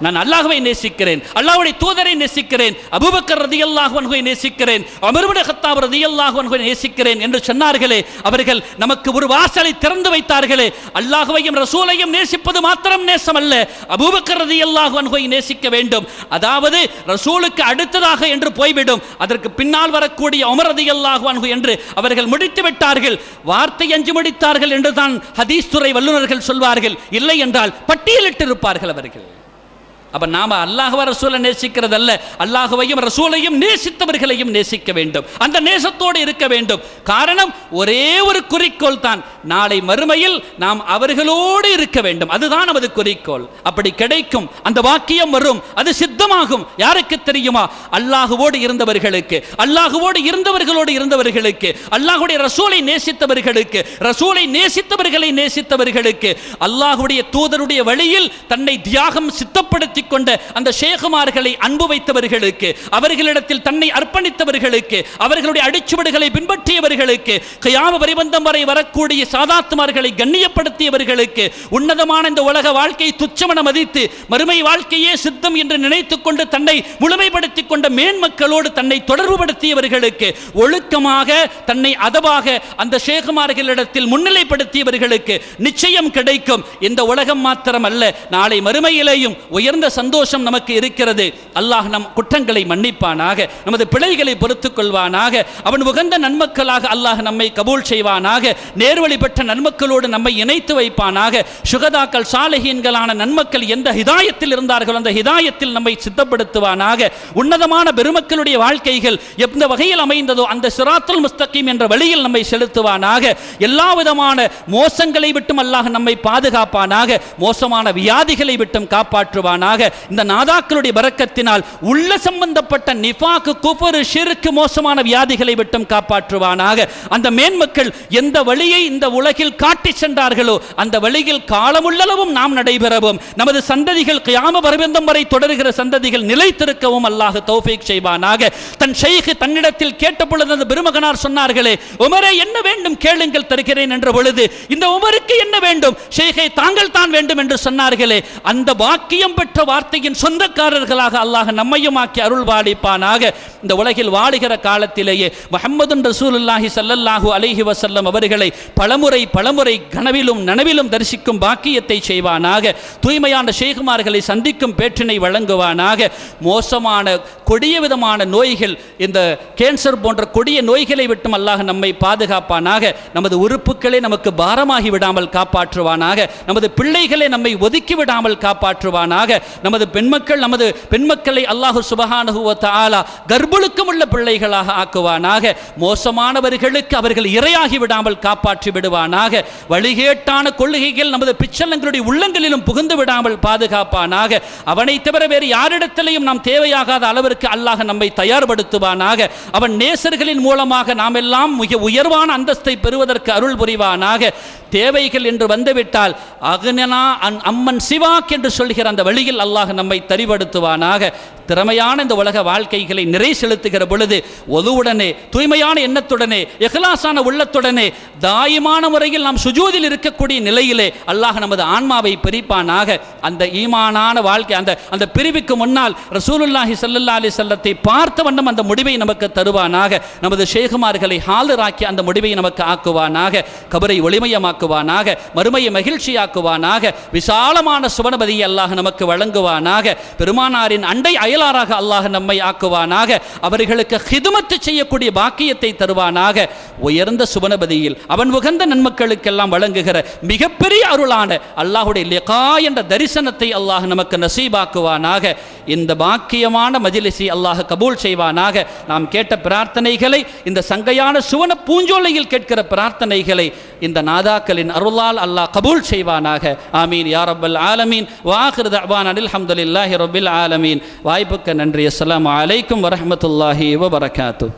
நான் அல்லாஹ்வை நேசிக்கிறேன், அல்லாஹ்வுடைய தூதரை நேசிக்கிறேன், அபூபக்கர் ரலியல்லாஹு அன்ஹுவை நேசிக்கிறேன், உமர் இப்னு கத்தாப் ரலியல்லாஹு அன்ஹுவை நேசிக்கிறேன் என்று சொன்னார்களே, அவர்கள் நமக்கு ஒரு வாசலை திறந்து வைத்தார்களே. அல்லாஹ்வையும் ரசூலையும் நேசிப்பது மாத்திரம் நேசம் அல்ல, அபூபக்கர் ரலியல்லாஹு அன்ஹுவை நேசிக்க வேண்டும். அதாவது ரசூலுக்கு அடுத்ததாக என்று போய்விடும், அதற்கு பின்னால் வரக்கூடிய உமர் ரலியல்லாஹு அன்ஹு என்று அவர்கள் முடித்து விட்டார்கள். வார்த்தை அஞ்சு முடித்தார்கள் என்று தான் ஹதீஸ் துறை வல்லுநர்கள் சொல்வார்கள். இல்லை என்றால் பட்டியலிட்டு இருப்பார்கள் அவர்கள். அப்ப நாம அல்லாஹ்வை ரசூலை நேசிக்கிறதல்ல, அல்லாஹ்வையும் ரசூலையும் நேசித்தவர்களையும் நேசிக்க வேண்டும், அந்த நேசத்தோடு இருக்க வேண்டும். காரணம் ஒரே ஒரு குறிக்கோள் தான், நாளை மறுமையில் நாம் அவர்களோடு இருக்க வேண்டும். அதுதான் நமது குறிக்கோள். அப்படி கிடைக்கும், அந்த வாக்கியம் வரும், அது சித்தமாகும். யாருக்கு தெரியுமா? அல்லாஹ்வோடு இருந்தவர்களுக்கு, அல்லாஹ்வோடு இருந்தவர்களுக்கு, அல்லாஹ்வுடைய ரசூலை நேசித்தவர்களுக்கு, ரசூலை நேசித்தவர்களை நேசித்தவர்களுக்கு, அல்லாஹ்வுடைய தூதருடைய வழியில் தன்னை தியாகம் சித்தப்படுத்தி கொண்ட அந்த ஷேகுமார்களை அன்பு வைத்தவர்களுக்கு, அவர்களிடத்தில் தன்னை அர்ப்பணித்தவர்களுக்கு, அவர்களுடைய அடிச்சுவடுகளை பின்பற்றியவர்களுக்கு, கியாம பரிபந்தம் வரை வரக்கூடிய சாதாத்துமார்களை கண்ணியப்படுத்தியவர்களுக்கு, உன்னதமான இந்த உலக வாழ்க்கை துச்சமென மதித்து மறுமை வாழ்க்கையே சித்தம் என்று நினைத்துக் கொண்டு தன்னை முழுமைப்படுத்திக் கொண்ட மேன்மக்களோடு தன்னை தொடர்புபடுத்தியவர்களுக்கு, ஒழுக்கமாக தன்னை அதவாக அந்த ஷேகுமார்களிடத்தில் முன்னிலைப்படுத்தியவர்களுக்கு நிச்சயம் கிடைக்கும். இந்த உலகம் மாத்திரம் அல்ல, நாளை மறுமையிலேயும் உயர்ந்த சந்தோஷம் நமக்கு இருக்கிறது. அல்லாஹ் நம் குற்றங்களை மன்னிப்பானாக, நமது பிழைகளை பொறுத்துக் கொள்வானாக, அவன் உகந்த நன்மக்களாக அல்லாஹ் நம்மை கபூல் செய்வானாக, நேர்வழி பெற்ற நன்மக்களோடு நம்மை இணைத்து வைப்பானாக. சுகதாக்கள் சாலிஹீன்களான நன்மக்கள் எந்த ஹிதாயத்தில் இருந்தார்களோ அந்த ஹிதாயத்தில் நம்மை சித்தப்படுத்துவானாக. உன்னதமான பெருமக்களுடைய வாழ்க்கைகள் எந்த வகையில் அமைந்ததோ அந்த சிராத்துல் முஸ்தகீம் என்ற வழியில் நம்மை செலுத்துவானாக. எல்லா விதமான மோசங்களை விட்டும் அல்லாஹ் நம்மை பாதுகாப்பானாக, மோசமான வியாதிகளை விட்டும் காப்பாற்றுவானாக. இந்த நாதாக்களுடைய பரக்கத்தினால் உள்ள சம்பந்தப்பட்ட நிஃபாக், குஃபர், ஷிர்க் மோசமான வியாதிகளை விட்டும் காப்பாற்றுவானாக. அந்த மேன்மக்கள் எந்த வழியை இந்த உலகில் காட்டி சென்றார்களோ அந்த வழியில் காலமுள்ளளவும் நாம் நடைபெறவும், நமது சந்ததிகள் கியாம பரிபந்தம் வரை தொடர்கிற சந்ததிகள் நிலைத்திருக்கவும் அல்லாஹ் தௌஃபீக் செய்வானாக. தன் ஷைக் தன்னிடத்தில் கேட்ட பொழுது அந்த பெருமகனார் சொன்னார்களே, உமரே என்ன வேண்டும் கேளுங்கள் தருகிறேன் என்ற பொழுது, இந்த உமருக்கு என்ன வேண்டும்? ஷைகை தாங்கள் தான் வேண்டும் என்று சொன்னார்களே. அந்த வாக்கியம் பெற்ற வார்த்தையின் சொந்தக்காரர்களாக அல்லாஹ் நம்மையும் ஆக்கி அருள் பாலிப்பானாக. இந்த உலகில் வாழுகிற காலத்திலேயே முஹம்மதுன் ரசூலுல்லாஹி ஸல்லல்லாஹு அலைஹி வஸல்லம் அவர்களை பலமுறை கனவிலும் நனவிலும் தரிசிக்கும் பாக்கியத்தை செய்வானாக. தூய்மையான ஷேகுமார்களை சந்திக்கும் பேற்றினை வழங்குவானாக. மோசமான கொடிய விதமான நோய்கள், இந்த கேன்சர் போன்ற கொடிய நோய்களை விட்டும் அல்லாஹ் நம்மை பாதுகாப்பானாக. நமது உறுப்புகளை நமக்கு பாரமாகி விடாமல் காப்பாற்றுவானாக. நமது பிள்ளைகளை நம்மை ஒதுக்கி விடாமல் காப்பாற்றுவானாக. நமது பெண்மக்களை அல்லாஹு சுப்ஹானஹு வ தஆலா கர்ப்பலுக்கும் உள்ள பிள்ளைகளாக ஆக்குவானாக. மோசமானவர்களுக்கு அவர்கள் இரையாகி விடாமல் காப்பாற்றி விடுவானாக. வழிகேட்டான கொள்கைகள் நமது பிச்சலங்களுடைய உள்ளங்களிலும் புகுந்து விடாமல் பாதுகாப்பானாக. அவனை தவிர வேறு யாரிடத்திலையும் நாம் தேவையாகாத அளவிற்கு அல்லாஹ் நம்மை தயார்படுத்துவானாக. அவன் நேசர்களின் மூலமாக நாம் எல்லாம் மிக உயர்வான அந்தஸ்தை பெறுவதற்கு அருள் புரிவானாக. தேவைகள் என்று வந்துவிட்டால் அக்னனா அம்மன் சிவாக் என்று சொல்கிற அந்த வழியில் அல்லாஹ் நம்மை தரிபடுத்துவானாக. திறமையான இந்த உலக வாழ்க்கைகளை நிறை செலுத்துகிற பொழுது ஒதுவுடனே, தூய்மையான எண்ணத்துடனே, இஹ்லாஸான உள்ளத்துடனே, தாயமான முறையில் நாம் சுஜூதில் இருக்கக்கூடிய நிலையிலே அல்லாஹ் நமது ஆன்மாவை பிரிப்பானாக. அந்த ஈமானான வாழ்க்கை, அந்த பிரிவுக்கு முன்னால் ரசூலுல்லாஹி ஸல்லல்லாஹு அலைஹி வஸல்லத்தை பார்த்த வண்ணம் அந்த முடிவை நமக்கு தருவானாக. நமது ஷேகுமார்களை ஹாலிராக்கி அந்த முடிவை நமக்கு ஆக்குவானாக. கபரை ஒளிமயமாக்குவானாக, மறுமையை மகிழ்ச்சியாக்குவானாக. விசாலமான சுவனபதியை அல்லாஹ் நமக்கு வழங்குவானாக. பெருமானாரின் அண்டை அயலாராக அல்லாஹ் நம்மை ஆக்குவானாக. அவர்களுக்கு ஹிதுமத்து செய்யக்கூடிய பாக்கியத்தை தருவானாக. உயர்ந்த சுவனபதியில் அவன் உகந்த நன்மக்களுக்கெல்லாம் வழங்குகிற மிகப்பெரிய அருளான அல்லாஹுடைய லிகா என்ற தரிசனத்தை அல்லாஹ் நமக்கு நசீபாக்குவானாக. இந்த பாக்கியமான மஜ்லிஸை அல்லாஹ் கபூல் செய்வானாக. நாம் கேட்ட பிரார்த்தனைகளை, இந்த சங்கையான சுவன பூஞ்சோலையில் கேட்கிற பிரார்த்தனைகளை இந்த நாதாக்களின் அருளால் அல்லாஹ் கபூல் செய்வானாக. ஆமீன் யா ரப்பல் ஆலமீன். வாஹிரு தஅவானா அல்ஹம்துலில்லாஹி ரப்பில் ஆலமீன். வாய்ப்புக்கு நன்றி. அஸ்ஸலாமு அலைக்கும் வரஹ்மத்துல்லாஹி வபரகாத்துஹு.